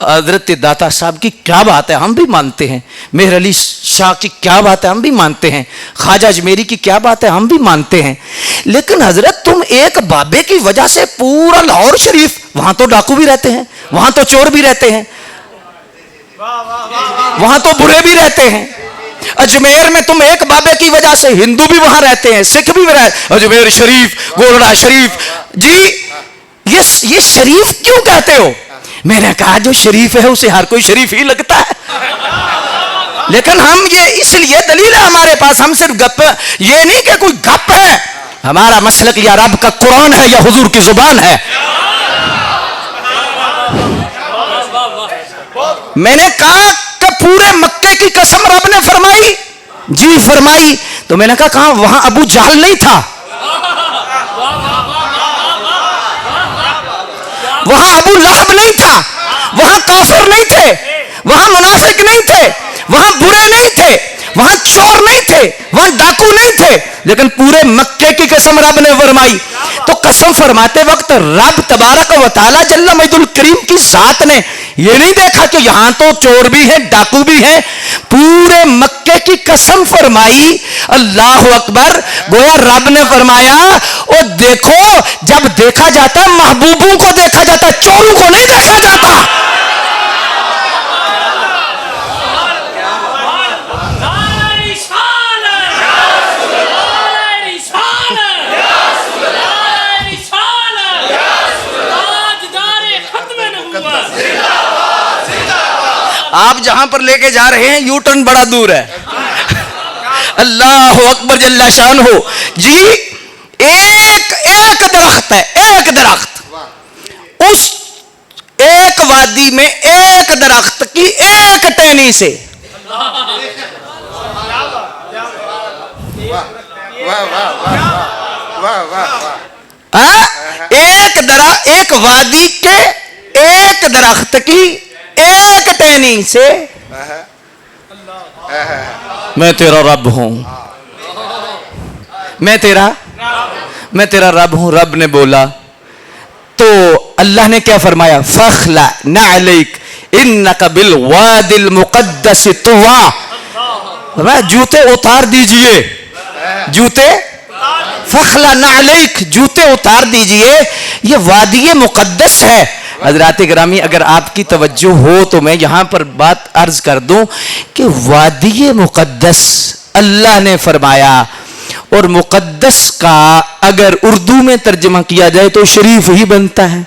حضرت داتا صاحب کی کیا بات ہے ہم بھی مانتے ہیں، مہر علی شاہ کی کیا بات ہے ہم بھی مانتے ہیں، خواجہ اجمیری کی کیا بات ہے ہم بھی مانتے ہیں، لیکن حضرت تم ایک بابے کی وجہ سے پورا لاہور شریف، وہاں تو ڈاکو بھی رہتے ہیں، وہاں تو چور بھی رہتے ہیں، وہاں تو برے بھی رہتے ہیں، اجمیر میں تم ایک بابے کی وجہ سے ہندو بھی وہاں رہتے ہیں، سکھ بھی رہتے ہیں، اجمیر شریف، گولڑا شریف، جی یہ شریف کیوں کہتے ہو؟ میں نے کہا جو شریف ہے اسے ہر کوئی شریف ہی لگتا ہے، لیکن ہم یہ اس لیے دلیل ہے ہمارے پاس، ہم صرف گپ، یہ نہیں کہ کوئی گپ ہے، ہمارا مسلک یا رب کا قرآن ہے یا حضور کی زبان ہے۔ میں نے کہا کہ پورے مکے کی قسم رب نے فرمائی؟ جی فرمائی. تو میں نے کہا وہاں ابو جہل نہیں تھا؟ وہاں ابو لہب نہیں تھا؟ وہاں کافر نہیں تھے؟ وہاں منافق نہیں تھے؟ وہاں برے نہیں تھے؟ وہاں چور نہیں تھے؟ وہاں ڈاکو نہیں تھے؟ لیکن پورے مکے کی قسم رب نے فرمائی. تو قسم فرماتے وقت رب تبارک و تعالی جل مجد الکریم کی ذات نے یہ نہیں دیکھا کہ یہاں تو چور بھی ہیں ڈاکو بھی ہیں. پورے مکے کی قسم فرمائی. اللہ اکبر. گویا رب نے فرمایا او دیکھو جب دیکھا جاتا ہے محبوبوں کو دیکھا جاتا ہے, چوروں کو نہیں دیکھا جاتا. آپ جہاں پر لے کے جا رہے ہیں یو ٹرن بڑا دور ہے. اللہ اکبر جل شان ہو. جی ایک درخت ہے, ایک درخت, اس ایک وادی میں ایک درخت کی ایک ٹہنی سے ایک وادی کے ایک درخت کی ایک ٹہنی سے میں تیرا رب ہوں, میں تیرا رب ہوں. رب نے بولا تو اللہ نے کیا فرمایا؟ فخلع نعلیک انک بالوادی المقدس طویٰ. جوتے اتار دیجئے, جوتے فخلع نعلیک, جوتے اتار دیجئے, یہ وادی مقدس ہے. حضرات گرامی اگر آپ کی توجہ ہو تو میں یہاں پر بات عرض کر دوں کہ وادی مقدس اللہ نے فرمایا, اور مقدس کا اگر اردو میں ترجمہ کیا جائے تو شریف ہی بنتا ہے.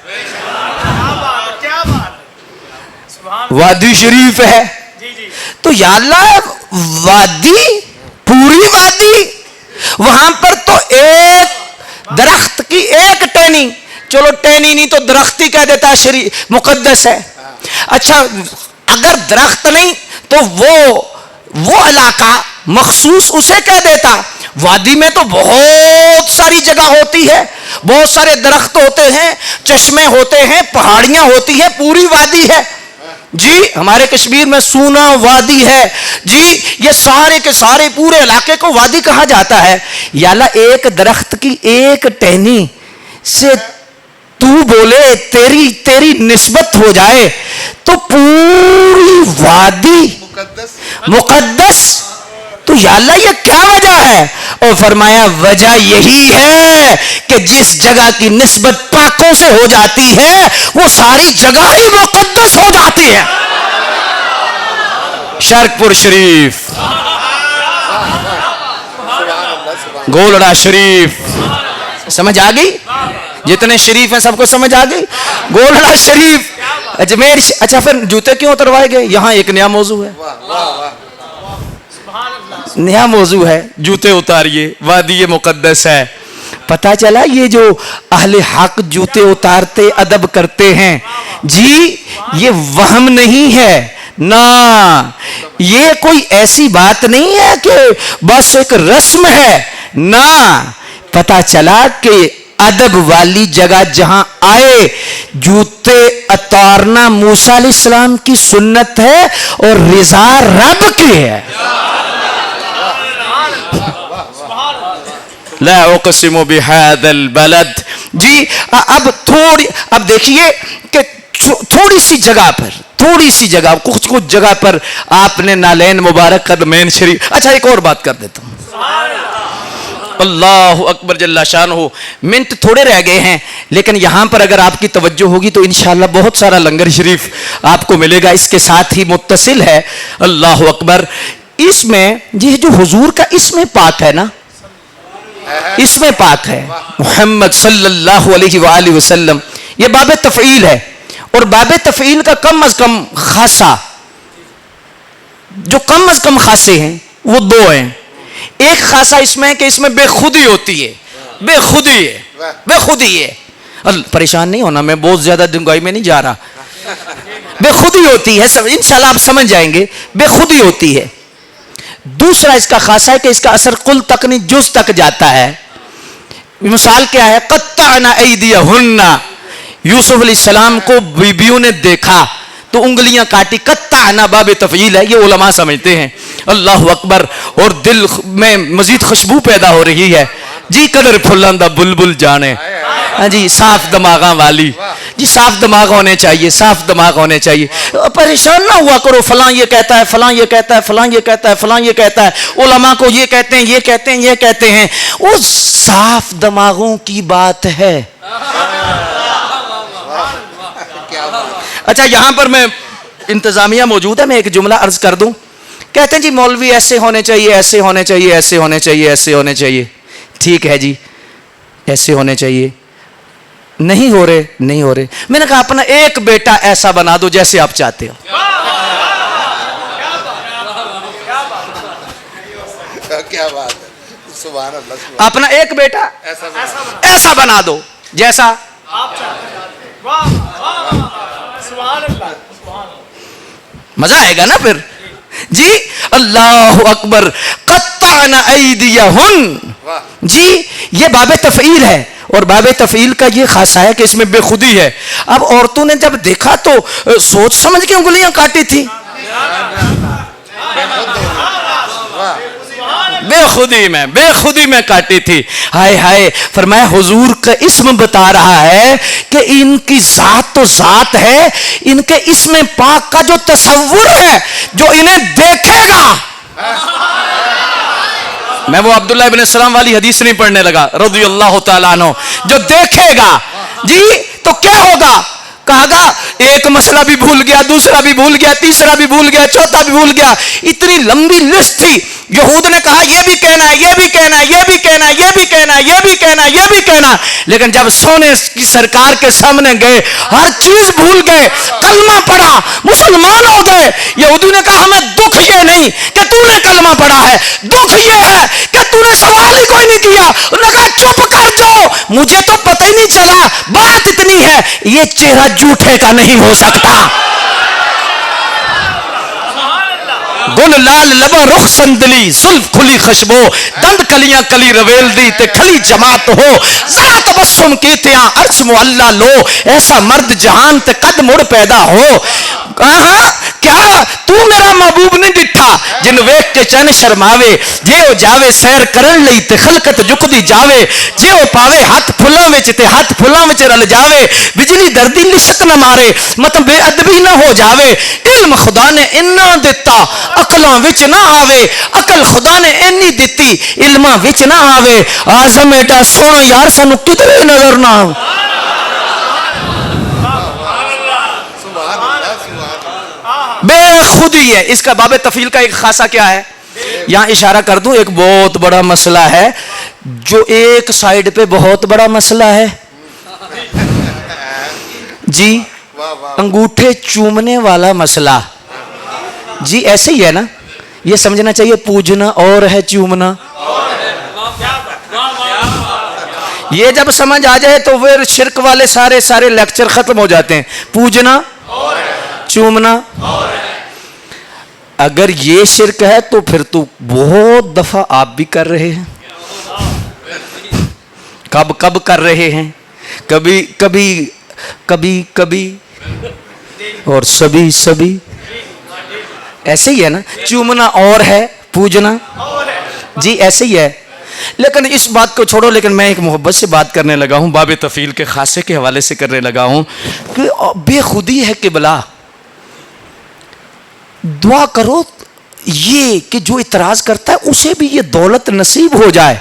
وادی شریف ہے. تو یا اللہ وادی, پوری وادی, وہاں پر تو ایک درخت کی ایک ٹہنی, چلو ٹہنی نہیں تو درخت ہی کہہ دیتا شریف مقدس ہے. اچھا اگر درخت نہیں تو وہ علاقہ مخصوص اسے کہہ دیتا. وادی میں تو بہت ساری جگہ ہوتی ہے, بہت سارے درخت ہوتے ہیں, چشمے ہوتے ہیں, پہاڑیاں ہوتی ہیں, پوری وادی ہے. جی ہمارے کشمیر میں سونا وادی ہے. جی یہ سارے کے سارے پورے علاقے کو وادی کہا جاتا ہے. یا اللہ ایک درخت کی ایک ٹہنی سے تو بولے تیری نسبت ہو جائے تو پوری وادی مقدس. تو یا اللہ یہ کیا وجہ ہے؟ اور فرمایا وجہ یہی ہے کہ جس جگہ کی نسبت پاکوں سے ہو جاتی ہے وہ ساری جگہ ہی مقدس ہو جاتی ہے. شرک پور شریف, گولڑا شریف, سمجھ آ گئی؟ جتنے شریف ہیں سب کو سمجھ آ گئی. گولڑا شریف, اجمیر. اچھا پھر جوتے کیوں اتروائے گئے؟ یہاں ایک نیا موضوع ہے, نیا موضوع ہے, جوتے اتاریے, وادی مقدس ہے. پتا چلا یہ جو اہل حق جوتے اتارتے ادب کرتے ہیں, جی یہ وہم نہیں ہے نا, یہ کوئی ایسی بات نہیں ہے کہ بس ایک رسم ہے نا. پتا چلا کہ ادب والی جگہ جہاں آئے جوتے اتارنا موسیٰ علیہ السلام کی سنت ہے اور رضا رب کی ہے. لا اقسم بهذا البلد. جی اب دیکھیے کہ تھوڑی سی جگہ کچھ جگہ پر آپ نے نالین مبارک کر مین شریف. اچھا ایک اور بات کر دیتا ہوں. اللہ اکبر جل شانہ. منٹ تھوڑے رہ گئے ہیں لیکن یہاں پر اگر آپ کی توجہ ہوگی تو انشاءاللہ بہت سارا لنگر شریف آپ کو ملے گا, اس کے ساتھ ہی متصل ہے. اللہ اکبر. اس میں یہ جو حضور کا اسم پاک ہے نا, اسم پاک ہے محمد صلی اللہ علیہ وآلہ وسلم, یہ باب تفعیل ہے. اور باب تفعیل کا کم از کم خاصہ, جو کم از کم خاصے ہیں وہ دو ہیں. ایک خاصہ اس میں ہے کہ اس میں بے خودی ہوتی ہے, بے خودی ہے. پریشان نہیں ہونا, میں بہت زیادہ ڈنگائی میں نہیں جا رہا. بے خودی ہوتی ہے, انشاءاللہ آپ سمجھ جائیں گے, بے خودی ہوتی ہے. دوسرا اس کا خاصہ ہے کہ اس کا اثر قل تک نہیں جز تک جاتا ہے. مثال کیا ہے؟ قطعنا ایدیہن, یوسف علیہ السلام کو بیویوں نے دیکھا تو انگلیاں کاٹی. قطعنا باب تفعیل ہے, یہ علماء سمجھتے ہیں. اللہ اکبر. اور دل میں مزید خوشبو پیدا ہو رہی ہے جی, قدر پھلاندا بلبل جانے. ہاں جی, صاف دماغاں والی جی, صاف دماغ ہونے چاہیے, صاف دماغ ہونے چاہیے. پریشان نہ ہوا کرو فلاں یہ کہتا ہے, فلاں یہ کہتا ہے, فلاں یہ کہتا ہے, فلاں یہ کہتا ہے, علماء کو یہ کہتے ہیں, یہ کہتے ہیں, یہ کہتے ہیں. وہ صاف دماغوں کی بات ہے. اچھا, یہاں پر میں انتظامیہ موجود ہے, میں ایک جملہ عرض کر دوں. کہتے ہیں جی مولوی ایسے ہونے چاہیے, ایسے ہونے چاہیے, ایسے ہونے چاہیے, ایسے ہونے چاہیے. ٹھیک ہے جی, ایسے ہونے چاہیے. نہیں ہو رہے, نہیں ہو رہے. میں نے کہا اپنا ایک بیٹا ایسا بنا دو جیسے آپ چاہتے ہو. کیا بات ہے, سبحان اللہ. اپنا ایک بیٹا ایسا بنا دو جیسا آپ چاہتے ہیں. سبحان اللہ. مزہ آئے گا نا پھر جی. اللہ اکبر. قطعنا ایدیہن, جی یہ باب تفعیل ہے, اور باب تفعیل کا یہ خاصہ ہے کہ اس میں بے خودی ہے. اب عورتوں نے جب دیکھا تو سوچ سمجھ کے انگلیاں کاٹی تھی, بے خودی میں کاٹی تھی. ہائے ہائے. فرمایا حضور کا اسم بتا رہا ہے کہ ان کی ذات تو ذات ہے, ان کے اسم پاک کا جو تصور ہے جو انہیں دیکھے گا. میں وہ عبداللہ ابن السلام والی حدیث نہیں پڑھنے لگا رضی اللہ تعالیٰ عنہ. جو دیکھے گا جی تو کیا ہوگا؟ کہا گا ایک مسئلہ بھی بھول گیا, دوسرا بھی بھول گیا, تیسرا بھی بھول گیا, چوتھا بھی بھول گیا. اتنی لمبی لسٹ تھی. یہود نے کہا یہ بھی کہنا ہے, یہ بھی کہنا ہے, یہ بھی کہنا ہے, یہ بھی کہنا ہے, یہ بھی کہنا ہے, یہ بھی کہنا. لیکن جب سونے کی سرکار کے سامنے گئے ہر چیز بھول گئے, کلمہ پڑھا, مسلمان ہو گئے. یہودی نے کہا ہمیں دکھ یہ نہیں کہ تو نے کلمہ پڑھا ہے, دکھ یہ ہے کہ تو نے سوال ہی کوئی نہیں کیا. انہوں نے کہا چپ کر جاؤ, مجھے تو پتہ ہی نہیں چلا, بات اتنی ہے. یہ چہرہ جھوٹے کا نہیں ہو سکتا. گل لال لبا رخ سندلی, زلف کھلی خشبو, دند کلیاں کلی رویل دی تے کھلی جماعت ہو. ذرا تبسم کیتیاں عرش معلا لو, ایسا مرد جہان تے قد مڑ پیدا ہو. کہاں کیا تو میرا محبوب نہیں ڈٹھا جن ویکھ کے چین شرماوے. جے او جاوے سیر کرن لئی تے خلقت جکدی جاوے, جے او پاوے ہاتھ پھلاں وچ تے ہاتھ پھلاں وچ رل جاوے. بجلی دردی لشک نہ مارے, مت بے ادبی نہ ہو جاوے. علم خدا نے انہاں دتا, عقلاں وچ نہ آوے. عقل خدا نے اینی دتی, علماں وچ نہ آوے. اعظم ایڈا سونا یار سانو کدھر نظر نہ آوے. بے خودی ہے. اس کا باب تفعیل کا ایک خاصہ کیا ہے؟ یہاں اشارہ کر دوں, ایک بہت بڑا مسئلہ ہے جو ایک سائیڈ پہ بہت بڑا مسئلہ ہے جی, انگوٹھے چومنے والا مسئلہ. جی ایسے ہی ہے نا, یہ سمجھنا چاہیے پوجنا اور ہے چومنا. یہ جب سمجھ آ جائے تو پھر شرک والے سارے لیکچر ختم ہو جاتے ہیں. پوجنا چومنا, اگر یہ شرک ہے تو پھر تو بہت دفعہ آپ بھی کر رہے ہیں. کب کر رہے ہیں؟ کبھی کبھی کبھی کبھی اور سبھی. ایسے ہی ہے نا, چومنا اور ہے, پوجنا جی ایسے ہی ہے. لیکن اس بات کو چھوڑو, لیکن میں ایک محبت سے بات کرنے لگا ہوں, باب تفعیل کے خاصے کے حوالے سے کرنے لگا ہوں کہ بے خودی ہے قبلہ. دعا کرو یہ کہ جو اعتراض کرتا ہے اسے بھی یہ دولت نصیب ہو جائے.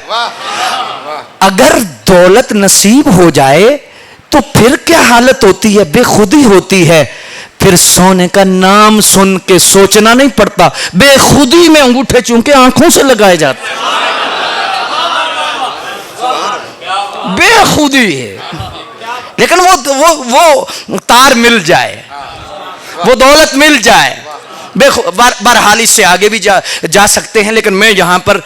اگر دولت نصیب ہو جائے تو پھر کیا حالت ہوتی ہے؟ بے خودی ہوتی ہے. پھر سونے کا نام سن کے سوچنا نہیں پڑتا, بے خودی میں انگوٹھے چونکہ آنکھوں سے لگائے جاتے. بے خودی ہے. لیکن وہ تار مل جائے, وہ دولت مل جائے. بہرحال اس سے آگے بھی جا سکتے ہیں, لیکن میں یہاں پر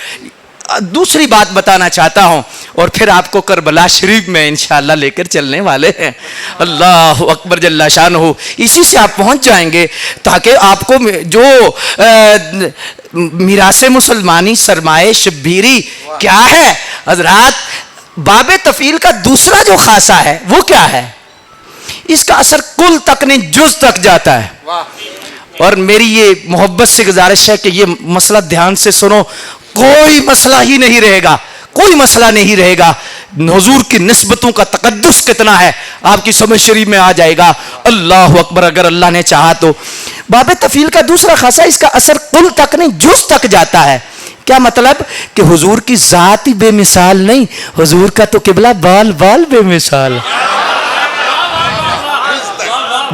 دوسری بات بتانا چاہتا ہوں اور پھر آپ کو کربلا شریف میں انشاءاللہ لے کر چلنے والے ہیں. اللہ اکبر جل شانہ. اسی سے آپ پہنچ جائیں گے تاکہ آپ کو جو میراث مسلمانی سرمایہ شبیری کیا ہے حضرات. باب طفیل کا دوسرا جو خاصہ ہے وہ کیا ہے؟ اس کا اثر کل تک نہیں جز تک جاتا ہے. اور میری یہ محبت سے گزارش ہے کہ یہ مسئلہ دھیان سے سنو. کوئی مسئلہ ہی نہیں رہے گا, کوئی مسئلہ نہیں رہے گا. حضور کی نسبتوں کا تقدس کتنا ہے آپ کی سمجھ شریف میں آ جائے گا. اللہ اکبر. اگر اللہ نے چاہا تو باب طفیل کا دوسرا خاصہ اس کا اثر کل تک نہیں جز تک جاتا ہے. کیا مطلب؟ کہ حضور کی ذات ہی بے مثال نہیں, حضور کا تو قبلہ بال بال بے مثال,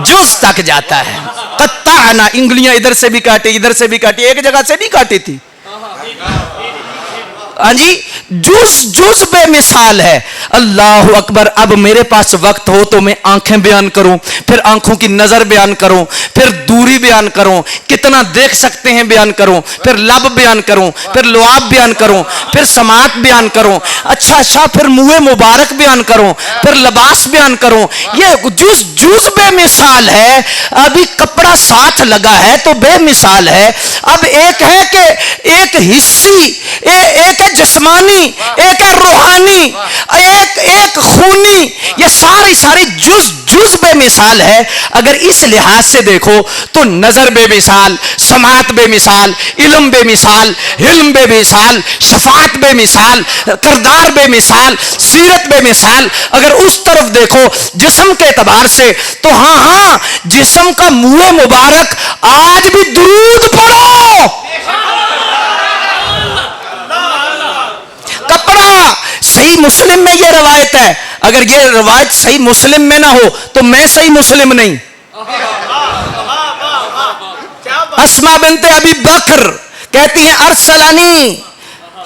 جز تک جاتا ہے. قطعنا, انگلیاں ادھر سے بھی کاٹی ادھر سے بھی کاٹی, ایک جگہ سے نہیں کاٹی تھی. ہاں جی, جز بے مثال ہے. اللہ اکبر. اب میرے پاس وقت ہو تو میں آنکھیں بیان کروں, پھر آنکھوں کی نظر بیان کروں, پھر دوری بیان کروں, کتنا دیکھ سکتے ہیں بیان کروں, پھر لب بیان کروں, پھر لعاب بیان کروں, پھر سماعت بیان کروں, اچھا پھر منہ مبارک بیان کروں, پھر لباس بیان کروں. یہ جز بے مثال ہے. ابھی کپڑا ساتھ لگا ہے تو بے مثال ہے. اب ایک ہے کہ ایک حصی, ایک ہے جسمانی, ایک ہے روحانی, ایک خونی. یہ ساری جز بے مثال ہے. اگر اس لحاظ سے دیکھو تو نظر بے مثال, سماعت بے مثال, علم بے مثال, حلم بے مثال, شفاعت بے مثال, کردار بے مثال, سیرت بے مثال. اگر اس طرف دیکھو جسم کے اعتبار سے تو ہاں جسم کا منہ مبارک آج بھی درود پڑھو. کپڑا صحیح مسلم میں یہ روایت ہے. اگر یہ روایت صحیح مسلم میں نہ ہو تو میں صحیح مسلم نہیں. اسماء بنت ابی بکر کہتی ہیں ارسلانی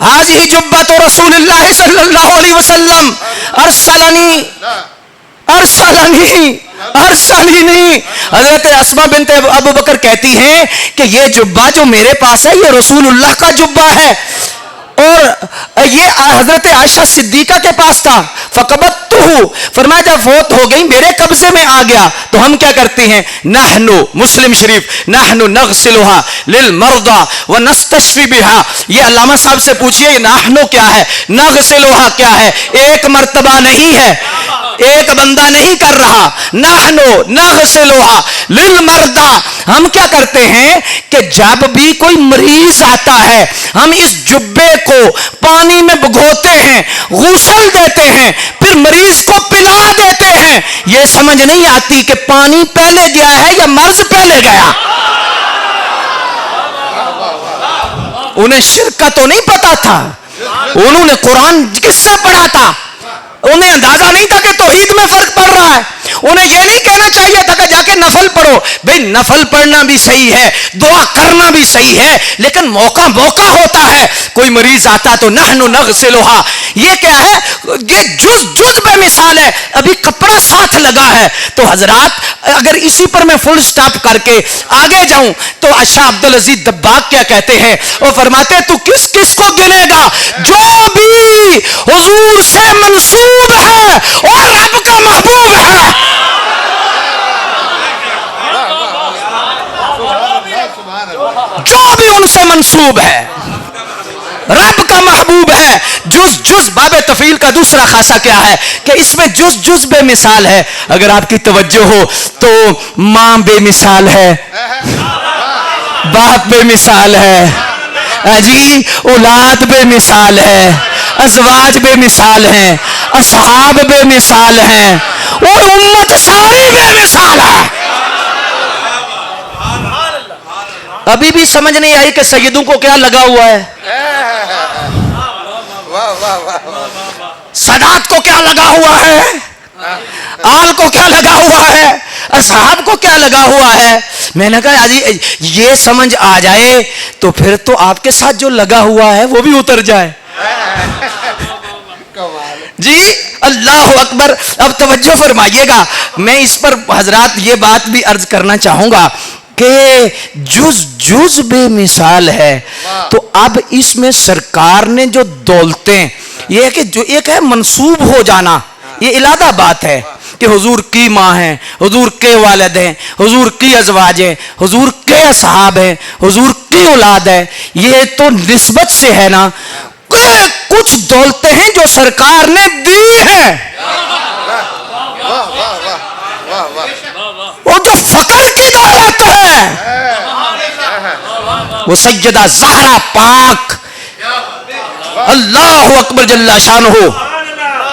حاضی جبۃ رسول اللہ صلی اللہ علیہ وسلم, ارسلانی حضرت اسماء بنت ابو بکر کہتی ہیں کہ یہ جبہ جو میرے پاس ہے یہ رسول اللہ کا جبہ ہے, اور یہ حضرت عائشہ صدیقہ کے پاس تھا. فقبضتہ, فرمایا جب فوت ہو گئی میرے قبضے میں آ گیا تو ہم کیا کرتے ہیں, نحنو, مسلم شریف, نحنو نغسلها للمرضى ونستشفي بها. یہ علامہ صاحب سے پوچھئے یہ نحنو کیا ہے, نغسلها کیا ہے. ایک مرتبہ نہیں ہے, ایک بندہ نہیں کر رہا. نحنو نغسلها للمرضى, ہم کیا کرتے ہیں کہ جب بھی کوئی مریض آتا ہے ہم اس جبے کو پانی میں بھگوتے ہیں, غسل دیتے ہیں, پھر مریض کو پلا دیتے ہیں. یہ سمجھ نہیں آتی کہ پانی پہلے گیا ہے یا مرض پہلے گیا. انہیں شرک کا تو نہیں پتا تھا, انہوں نے قرآن کس سے پڑھا تھا, انہیں اندازہ نہیں تھا کہ توحید میں فرق پڑ رہا ہے. انہیں یہ نہیں کہنا چاہیے تھا کہ جا کے نفل پڑھو. بھئی نفل پڑھنا بھی صحیح ہے, دعا کرنا بھی صحیح ہے, لیکن موقع ہوتا ہے. کوئی مریض آتا تو نحنو نغسلها, یہ کیا ہے, یہ جز بے مثال ہے. ابھی کپڑا ساتھ لگا ہے. تو حضرات اگر اسی پر میں فل سٹاپ کر کے آگے جاؤں تو شاہ عبدالعزیز دباغ کیا کہتے ہیں, وہ فرماتے تو کس کو گنے گا جو بھی حضور سے منسوب ہے اور رب کا محبوب ہے. جو بھی ان سے منسوب ہے, رب کا محبوب ہے. جز باب طفیل کا دوسرا خاصہ کیا ہے کہ اس میں جز بے مثال ہے. اگر آپ کی توجہ ہو تو ماں بے مثال ہے, باپ بے مثال ہے, جی اولاد بے مثال ہے, ازواج بے مثال ہیں, اصحاب بے مثال ہیں, اور امت ساری بے مثال ہے. ابھی بھی سمجھ نہیں آئی کہ سیدوں کو کیا لگا ہوا ہے, سادات کو کیا لگا ہوا ہے, آل کو کیا لگا ہوا ہے, اصحاب کو کیا لگا ہوا ہے. میں نے کہا یہ سمجھ آ جائے تو پھر تو آپ کے ساتھ جو لگا ہوا ہے وہ بھی اتر جائے. جی اللہ اکبر. اب توجہ فرمائیے گا, میں اس پر حضرات یہ بات بھی عرض کرنا چاہوں گا کہ جز بے مثال ہے. تو اب اس میں سرکار نے جو دولتیں، یہ ہے کہ جو ایک ہے منسوب ہو جانا، یہ علیحدہ بات ہے کہ حضور کی ماں ہیں، حضور کے والد ہیں، حضور کی ازواج ہیں، حضور کے اصحاب ہیں، حضور کی اولاد ہے، یہ تو نسبت سے ہے نا. کچھ دولتیں ہیں جو سرکار نے دی ہیں، واہ واہ واہ واہ واہ. وہ جو فقر کی دولت ہے وہ سیدہ زہرا پاک، اللہ اکبر جل شانہ،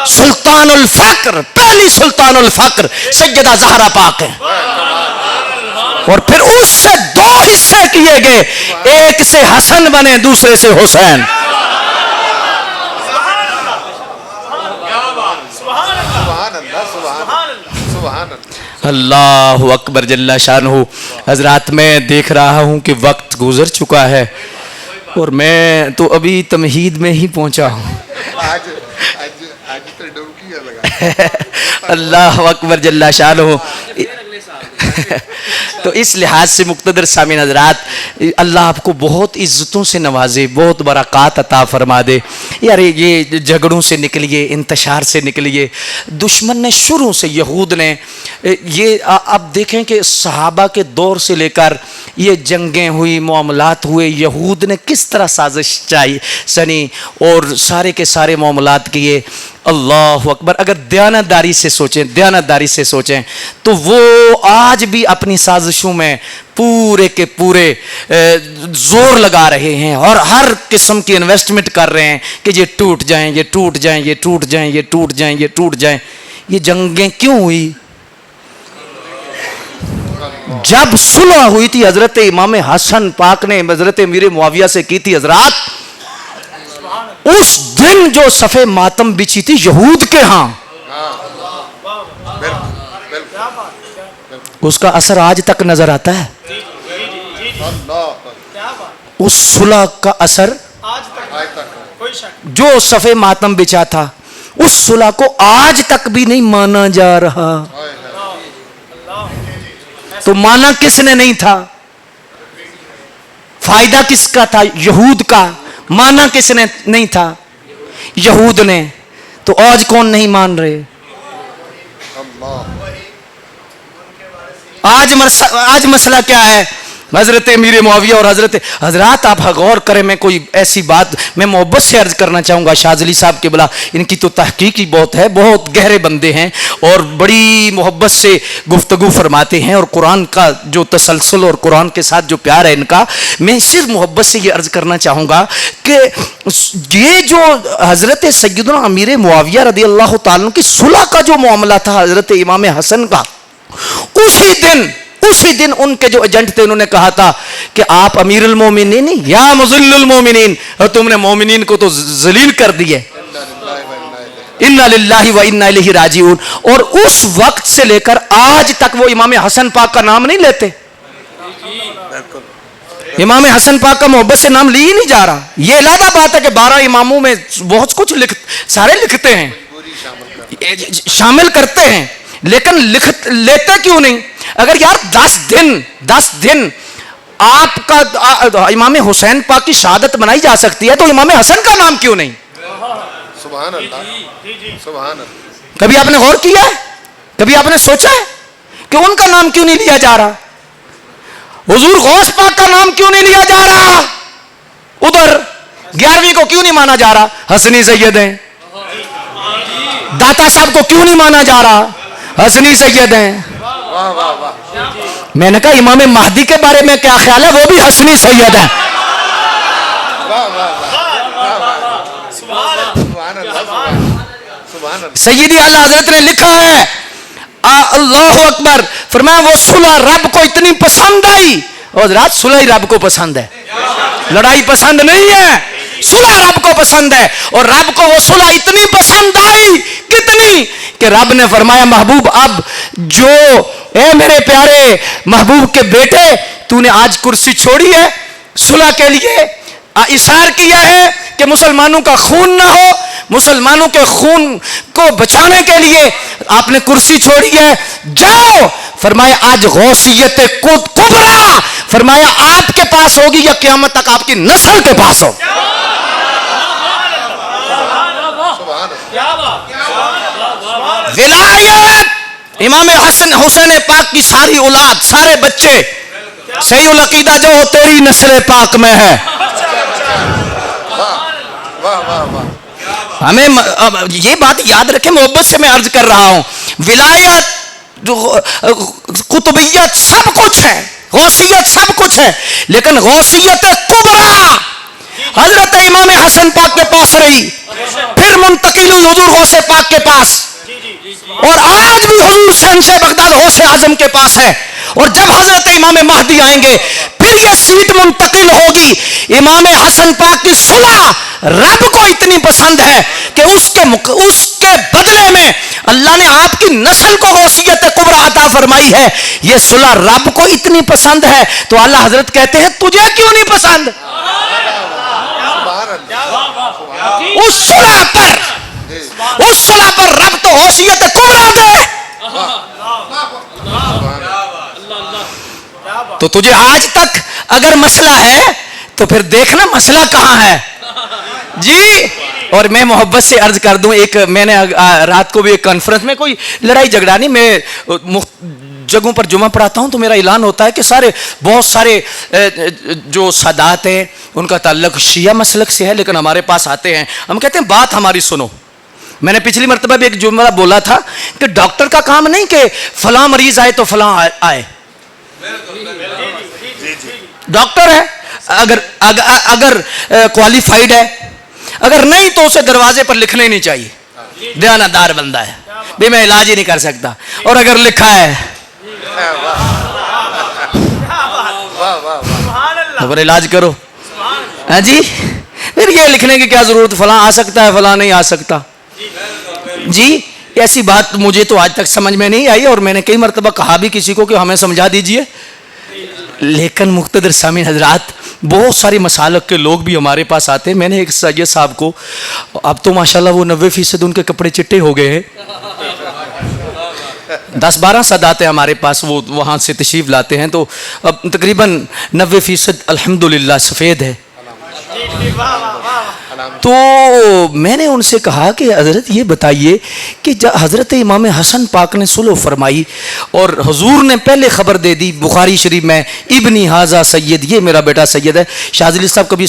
سلطان الفقر، پہلی سلطان الفقر سیدہ زہرا پاک ہے. اور پھر اس سے دو حصے کیے گئے، ایک سے حسن بنے، دوسرے سے حسین. سبحان اللہ سبحان اللہ سبحان اللہ. اللہ اکبر جل شانہ. حضرات میں دیکھ رہا ہوں کہ وقت گزر چکا ہے اور میں تو ابھی تمہید میں ہی پہنچا ہوں. آج تو ڈبکی لگا. اللہ اکبر جل شانہ. تو اس لحاظ سے مقتدر سامعین حضرات، اللہ آپ کو بہت عزتوں سے نوازے، بہت برکات عطا فرما دے. یار یہ جھگڑوں سے نکلیے، انتشار سے نکلیے. دشمن نے شروع سے، یہود نے، یہ اب دیکھیں کہ صحابہ کے دور سے لے کر یہ جنگیں ہوئی، معاملات ہوئے، یہود نے کس طرح سازش سنی اور سارے کے سارے معاملات کیے. اللہ اکبر. اگر دیانتداری سے سوچیں، دیانتداری سے سوچیں تو وہ آج بھی اپنی سازشوں میں پورے کے پورے زور لگا رہے ہیں اور ہر قسم کی انویسٹمنٹ کر رہے ہیں کہ یہ ٹوٹ جائیں، یہ ٹوٹ جائیں، یہ ٹوٹ جائیں، یہ ٹوٹ جائیں، یہ ٹوٹ جائیں. یہ جنگیں کیوں ہوئی؟ جب صلح ہوئی تھی حضرت امام حسن پاک نے حضرت امیر معاویہ سے کی تھی حضرات، اس دن جو صفے ماتم بچھی تھی یہود کے ہاں، اس کا اثر آج تک نظر آتا ہے. اس صلح کا اثر جو صفے ماتم بچھا تھا، اس صلح کو آج تک بھی نہیں مانا جا رہا. تو مانا کس نے نہیں تھا؟ فائدہ کس کا تھا؟ یہود کا. مانا کس نے نہیں تھا؟ یہود نے. تو آج کون نہیں مان رہے؟ آج مسئلہ کیا ہے؟ حضرت امیر معاویہ اور حضرات آپ غور کریں. میں کوئی ایسی بات میں محبت سے عرض کرنا چاہوں گا. شاذلی صاحب کے بلا ان کی تو تحقیق ہی بہت ہے، بہت گہرے بندے ہیں اور بڑی محبت سے گفتگو فرماتے ہیں، اور قرآن کا جو تسلسل اور قرآن کے ساتھ جو پیار ہے ان کا، میں صرف محبت سے یہ عرض کرنا چاہوں گا کہ یہ جو حضرت سیدنا امیر معاویہ رضی اللہ تعالیٰ کی صلح کا جو معاملہ تھا حضرت امام حسن کا، اسی دن ان کے جو ایجنٹ تھے انہوں نے کہا تھا کہ آپ امیر المومنین یا مذل المومنین، اور تم نے مومنین کو تو ذلیل کر دی ہے. انا للہ و انا الیہ راجعون. اور اس وقت سے لے کر آج تک وہ امام حسن پاک کا نام نہیں لیتے. امام حسن پاک کا محبت سے نام لی ہی نہیں جا رہا. یہ علیحدہ بات ہے کہ 12 اماموں میں بہت کچھ سارے لکھتے ہیں، شامل کرتے ہیں، لیکن لیتے کیوں نہیں؟ اگر یار 10 دن آپ کا امام حسین پاک کی شہادت منائی جا سکتی ہے تو امام حسن کا نام کیوں نہیں؟ سبحان اللہ سبحان اللہ. کبھی آپ نے غور کیا ہے؟ کبھی آپ نے سوچا ہے کہ ان کا نام کیوں نہیں لیا جا رہا؟ حضور غوث پاک کا نام کیوں نہیں لیا جا رہا؟ ادھر 11ویں کو کیوں نہیں مانا جا رہا؟ حسنی سید ہیں. داتا صاحب کو کیوں نہیں مانا جا رہا؟ حسنی سید ہیں. میں نے کہا امام مہدی کے بارے میں کیا خیال ہے؟ وہ بھی حسنی سید ہیں. سیدی اعلی حضرت نے لکھا ہے، اللہ اکبر، فرمایا وہ صلح رب کو اتنی پسند آئی. اور حضرات صلح ہی رب کو پسند ہے، لڑائی پسند نہیں ہے. صلح رب کو پسند ہے، اور رب کو وہ صلح اتنی پسند آئی، کتنی کہ رب نے فرمایا محبوب اب جو اے میرے پیارے محبوب کے بیٹے، تو نے آج کرسی چھوڑی ہے، صلح کے لیے اشار کیا ہے کہ مسلمانوں کا خون نہ ہو، مسلمانوں کے خون کو بچانے کے لیے آپ نے کرسی چھوڑی ہے. جاؤ، فرمایا آج غوثیت کبریٰ فرمایا آپ کے پاس ہوگی یا قیامت تک آپ کی نسل کے پاس ہوگی. ولایت امام حسن حسین پاک کی ساری اولاد، سارے بچے صحیح العقیدہ جو ہو تیری نسل پاک میں ہے. واہ واہ واہ. ہمیں یہ بات یاد رکھیں، محبت سے میں عرض کر رہا ہوں، ولایت جو قطبیت سب کچھ ہے، غوثیت سب کچھ ہے، لیکن غوثیت کبریٰ حضرت امام حسن پاک کے پاس رہی، پھر منتقل ہوئی حضور غوث پاک کے پاس، اور آج بھی حضور شہنشاہ بغداد غوث اعظم کے پاس ہے. اور جب حضرت امام مہدی آئیں گے پھر یہ سیٹ منتقل ہوگی. امام حسن پاک کی صلح رب کو اتنی پسند ہے کہ اس کے بدلے میں اللہ نے آپ کی نسل کو غوثیت کبریٰ عطا فرمائی ہے. یہ صلح رب کو اتنی پسند ہے تو اللہ حضرت کہتے ہیں تجھے کیوں نہیں پسند؟ اس صلح پر رب تو غوثیت کبریٰ دے. تو تجھے آج تک اگر مسئلہ ہے تو پھر دیکھنا مسئلہ کہاں ہے جی. اور میں محبت سے عرض کر دوں، ایک میں نے رات کو بھی ایک کانفرنس میں، کوئی لڑائی جھگڑا نہیں، میں جگہوں پر جمعہ پڑھاتا ہوں تو میرا اعلان ہوتا ہے کہ بہت سارے جو سادات ہیں ان کا تعلق شیعہ مسلک سے ہے، لیکن ہمارے پاس آتے ہیں، ہم کہتے ہیں بات ہماری سنو. میں نے پچھلی مرتبہ بھی ایک جملہ بولا تھا کہ ڈاکٹر کا کام نہیں کہ فلاں مریض آئے تو فلاں آئے. ڈاکٹر ہے، اگر کوالیفائیڈ ہے، اگر نہیں تو اسے دروازے پر لکھنا ہی نہیں چاہیے، دیانتدار بندہ ہے بھی میں علاج ہی نہیں کر سکتا. اور اگر لکھا ہے تو پھر علاج کرو. ہاں جی، پھر یہ لکھنے کی کیا ضرورت، فلاں آ سکتا ہے فلاں نہیں آ سکتا. جی ایسی بات مجھے تو آج تک سمجھ میں نہیں آئی، اور میں نے کئی مرتبہ کہا بھی کسی کو کہ ہمیں سمجھا دیجئے. لیکن مقتدر سامعین حضرات، بہت ساری مسالک کے لوگ بھی ہمارے پاس آتے ہیں. میں نے ایک سید صاحب کو، اب تو ماشاءاللہ وہ 90% ان کے کپڑے چٹے ہو گئے ہیں، 10-12 سادات ہیں ہمارے پاس، وہ وہاں سے تشریف لاتے ہیں، تو اب تقریباً 90% الحمدللہ سفید ہے. تو میں نے ان سے کہا کہ حضرت یہ بتائیے کہ حضرت امام حسن پاک نے صلح فرمائی اور حضور نے پہلے خبر دے دی بخاری شریف میں، ابنی ھذا سید، یہ میرا بیٹا سید ہے. شاذلی صاحب کبھی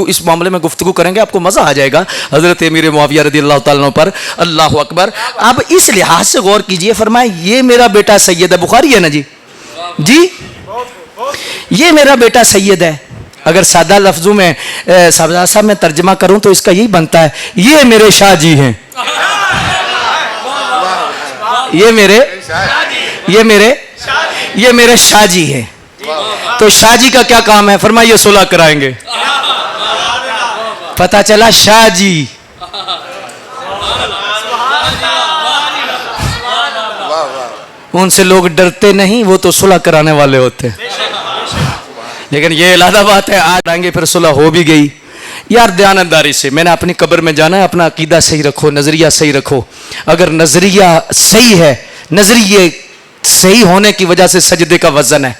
اس معاملے میں گفتگو کریں گے، آپ کو مزہ آ جائے گا حضرت امیر معاویہ رضی اللہ تعالیٰ عنہ پر. اللہ اکبر. اب اس لحاظ سے غور کیجئے، فرمائے یہ میرا بیٹا سید ہے، بخاری ہے نا جی، یہ میرا بیٹا سید ہے. اگر سادہ لفظوں میں صاحب میں ترجمہ کروں تو اس کا یہی بنتا ہے، یہ میرے شاہ جی ہیں، یہ میرے شاہ جی ہیں. تو شاہ جی کا کیا کام ہے؟ فرمایا یہ صلح کرائیں گے. پتہ چلا شاہ جی ان سے لوگ ڈرتے نہیں، وہ تو صلح کرانے والے ہوتے ہیں. لیکن یہ علیحدہ بات ہے، آج آئیں گے پھر صلح ہو بھی گئی. یار دیانتداری سے میں نے اپنی قبر میں جانا ہے، اپنا عقیدہ صحیح رکھو، نظریہ صحیح رکھو. اگر نظریہ صحیح ہے، نظریے صحیح ہونے کی وجہ سے سجدے کا وزن ہے.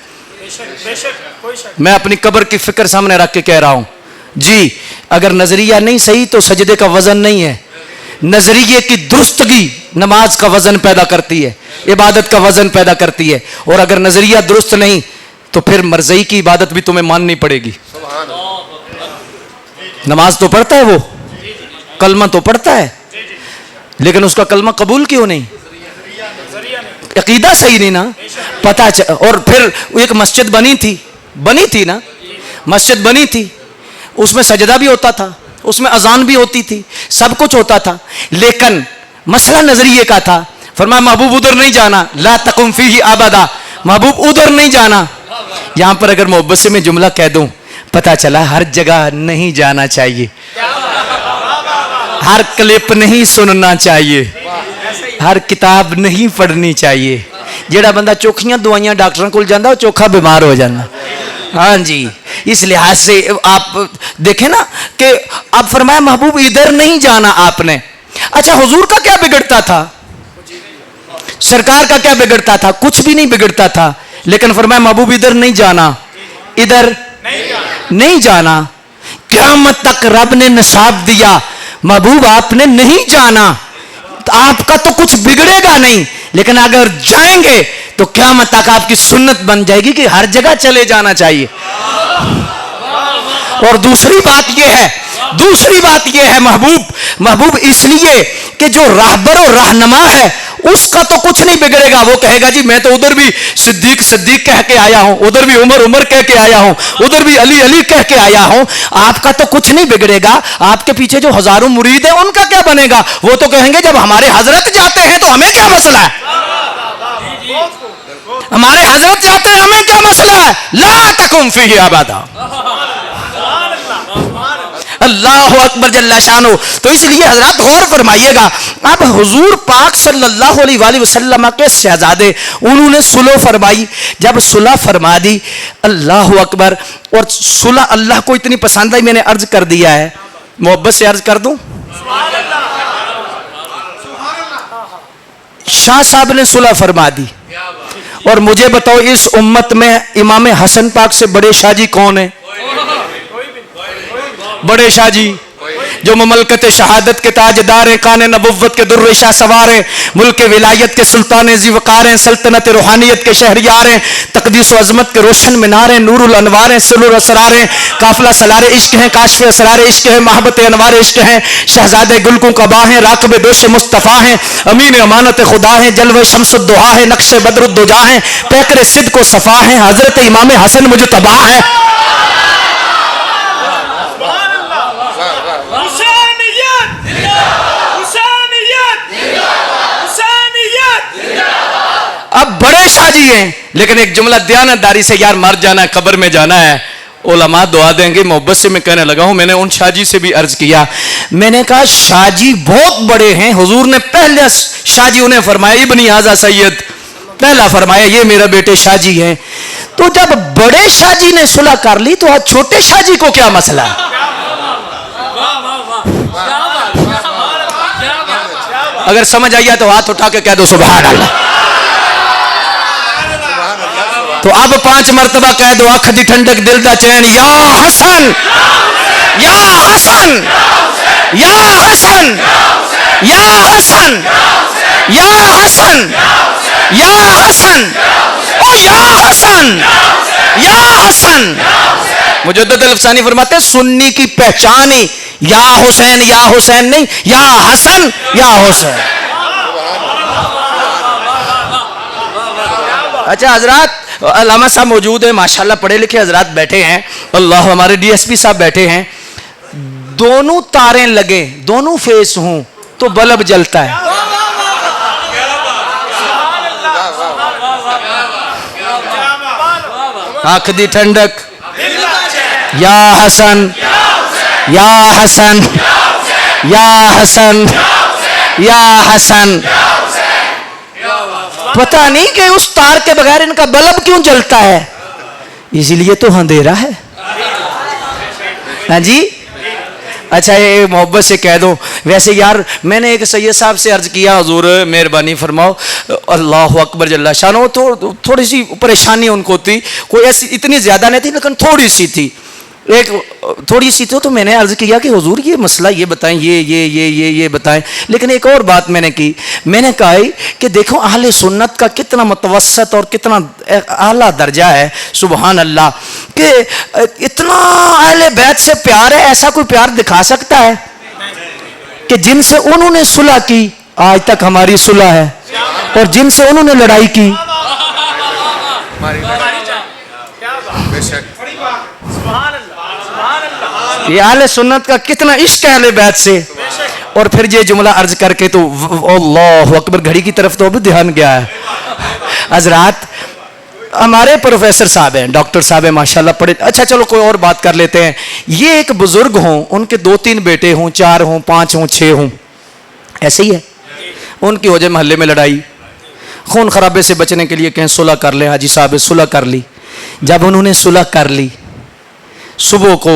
میں اپنی قبر کی فکر سامنے رکھ کے کہہ رہا ہوں جی، اگر نظریہ نہیں صحیح تو سجدے کا وزن نہیں ہے. نظریے کی درستگی نماز کا وزن پیدا کرتی ہے، عبادت کا وزن پیدا کرتی ہے. اور اگر نظریہ درست نہیں تو پھر مرضی کی عبادت بھی تمہیں ماننی پڑے گی. نماز تو پڑھتا ہے، وہ کلمہ تو پڑھتا ہے، لیکن اس کا کلمہ قبول کیوں نہیں؟ عقیدہ صحیح نہیں نا. اور پھر ایک مسجد بنی تھی نا، مسجد بنی تھی، اس میں سجدہ بھی ہوتا تھا، اس میں اذان بھی ہوتی تھی، سب کچھ ہوتا تھا، لیکن مسئلہ نظریے کا تھا. فرمایا محبوب ادھر نہیں جانا، لا تقم فیہ ابدا، محبوب ادھر نہیں جانا. یہاں پر اگر محبت سے میں جملہ کہہ دوں، پتہ چلا ہر جگہ نہیں جانا چاہیے، ہر کلپ نہیں سننا چاہیے، ہر کتاب نہیں پڑھنی چاہیے. جیڑا بندہ چوکھیاں دوائیاں ڈاکٹراں کول جاندا وہ چوکھا بیمار ہو جانا. ہاں جی، اس لحاظ سے آپ دیکھیں نا کہ اب فرمایا محبوب ادھر نہیں جانا آپ نے. اچھا حضور کا کیا بگڑتا تھا؟ سرکار کا کیا بگڑتا تھا؟ کچھ بھی نہیں بگڑتا تھا، لیکن فرمایا محبوب ادھر نہیں جانا. ادھر نہیں جانا. قیامت تک رب نے نصاب دیا, محبوب آپ نے نہیں جانا, آپ کا تو کچھ بگڑے گا نہیں, لیکن اگر جائیں گے تو قیامت تک آپ کی سنت بن جائے گی کہ ہر جگہ چلے جانا چاہیے. اور دوسری بات یہ ہے محبوب اس لیے کہ جو راہبر و رہنما ہے اس کا تو کچھ نہیں بگڑے گا. وہ کہے گا جی میں تو ادھر بھی صدیق کہہ کے آیا ہوں, ادھر بھی عمر کہہ کے آیا ہوں, ادھر بھی علی کہہ کے آیا ہوں. آپ کا تو کچھ نہیں بگڑے گا. آپ کے پیچھے جو ہزاروں مرید ہیں ان کا کیا بنے گا؟ وہ تو کہیں گے جب ہمارے حضرت جاتے ہیں تو ہمیں کیا مسئلہ ہے, ہمارے حضرت جاتے ہیں ہمیں کیا مسئلہ ہے. لا تکم فیہ ابدا. اللہ اکبر جل شانہ. تو اس لیے حضرات غور فرمائیے گا. اب حضور پاک صلی اللہ علیہ وآلہ وسلم کے شہزادے انہوں نے صلح فرمائی. جب صلح فرما دی, اللہ اکبر, اور صلح اللہ کو اتنی پسند آئی, میں نے عرض کر دیا ہے, محبت سے عرض کر دوں. شاہ صاحب نے صلح فرما دی, اور مجھے بتاؤ اس امت میں امام حسن پاک سے بڑے شاہ جی کون ہیں؟ بڑے شاہ جی جو مملکت شہادت کے تاجدار ہیں, کان نبوت کے در شاہ سوار ہیں, ملک ولایت کے سلطان ذی وقار ہیں, سلطنت روحانیت کے شہریار ہیں, تقدیس و عظمت کے روشن مینار ہیں, نور الانوار ہیں, سلور اسرار ہیں, قافلہ سلار عشق ہیں, کاشف اسرار عشق ہیں, محبت انوار عشق ہیں, شہزادے گلکوں قبا ہیں, راکب دوش مصطفیٰ ہیں, امین امانت خدا ہیں, جلوہ شمس الدعا ہیں, نقش بدر الدجا ہیں, پیکر صدق و صفا ہیں, حضرت امام حسن مجتبی ہیں. اب بڑے شاہ جی ہیں, لیکن ایک جملہ دیانتداری سے, یار مر جانا ہے, قبر میں جانا ہے, علماء دعا دیں گے. محبت سے میں کہنے لگا ہوں, میں نے ان شاہ جی سے بھی عرض کیا, میں نے کہا شاہ جی بہت بڑے ہیں. حضور نے پہلے شاہ جی انہیں فرمایا ابن ھذا سید, پہلا فرمایا یہ میرا بیٹے شاہ جی ہیں. تو جب بڑے شاہ جی نے صلح کر لی تو آج چھوٹے شاہ جی کو کیا مسئلہ ہے؟ اگر سمجھ آئیے تو ہاتھ اٹھا کے کہہ دو سبحان اللہ. تو اب 5 مرتبہ کہہ دو, آنکھ دی ٹھنڈک دل دا چین, یا حسن یا حسن یا حسن یا حسن یا حسن یا حسن او یا حسن یا حسن. مجدد الافسانی فرماتے ہیں سنی کی پہچان ہی یا حسین نہیں, یا حسن یا حسین. اچھا حضرات, علامہ صاحب موجود ہیں, ماشاءاللہ پڑھے لکھے حضرات بیٹھے ہیں, اللہ ہمارے ڈی ایس پی صاحب بیٹھے ہیں. دونوں تاریں لگے, دونوں فیس ہوں تو بلب جلتا ہے. آنکھ دی ٹھنڈک, یا حسن یا حسن یا حسن یا حسن. پتہ نہیں کہ اس تار کے بغیر ان کا بلب کیوں جلتا ہے, اسی لیے تو اندھیرا ہے. ہاں جی, اچھا یہ محبت سے کہہ دو. ویسے یار میں نے ایک سید صاحب سے عرض کیا, حضور مہربانی فرماؤ, اللہ اکبر جل شانہ, تھوڑی سی پریشانی ان کو تھی, کوئی ایسی اتنی زیادہ نہیں تھی لیکن تھوڑی سی تھی, ایک تھوڑی سی تو میں نے عرض کیا کہ حضور یہ مسئلہ یہ بتائیں, یہ بتائیں. لیکن ایک اور بات میں نے کی, میں نے کہا کہ دیکھو اہل سنت کا کتنا متوسط اور کتنا اعلیٰ درجہ ہے, سبحان اللہ, کہ اتنا اہل بیت سے پیار ہے. ایسا کوئی پیار دکھا سکتا ہے کہ جن سے انہوں نے صلح کی آج تک ہماری صلح ہے, اور جن سے انہوں نے لڑائی کی یہ اہل سنت کا کتنا عشق ہے اہل بیت سے. اور پھر یہ جملہ عرض کر کے تو اللہ اکبر, گھڑی کی طرف تو ابھی دھیان گیا ہے. حضرات ہمارے پروفیسر صاحب ہیں, ڈاکٹر صاحب ہیں, ماشاءاللہ پڑھے. اچھا چلو کوئی اور بات کر لیتے ہیں. یہ ایک بزرگ ہوں, ان کے 2-3 بیٹے ہوں, 4 ہوں, 5 ہوں, 6 ہوں, ایسے ہی ہے. ان کی وجہ محلے میں لڑائی, خون خرابے سے بچنے کے لیے کہیں صلح کر لیں. حاجی صاحب صلح کر لی. جب انہوں نے صلح کر لی, صبح کو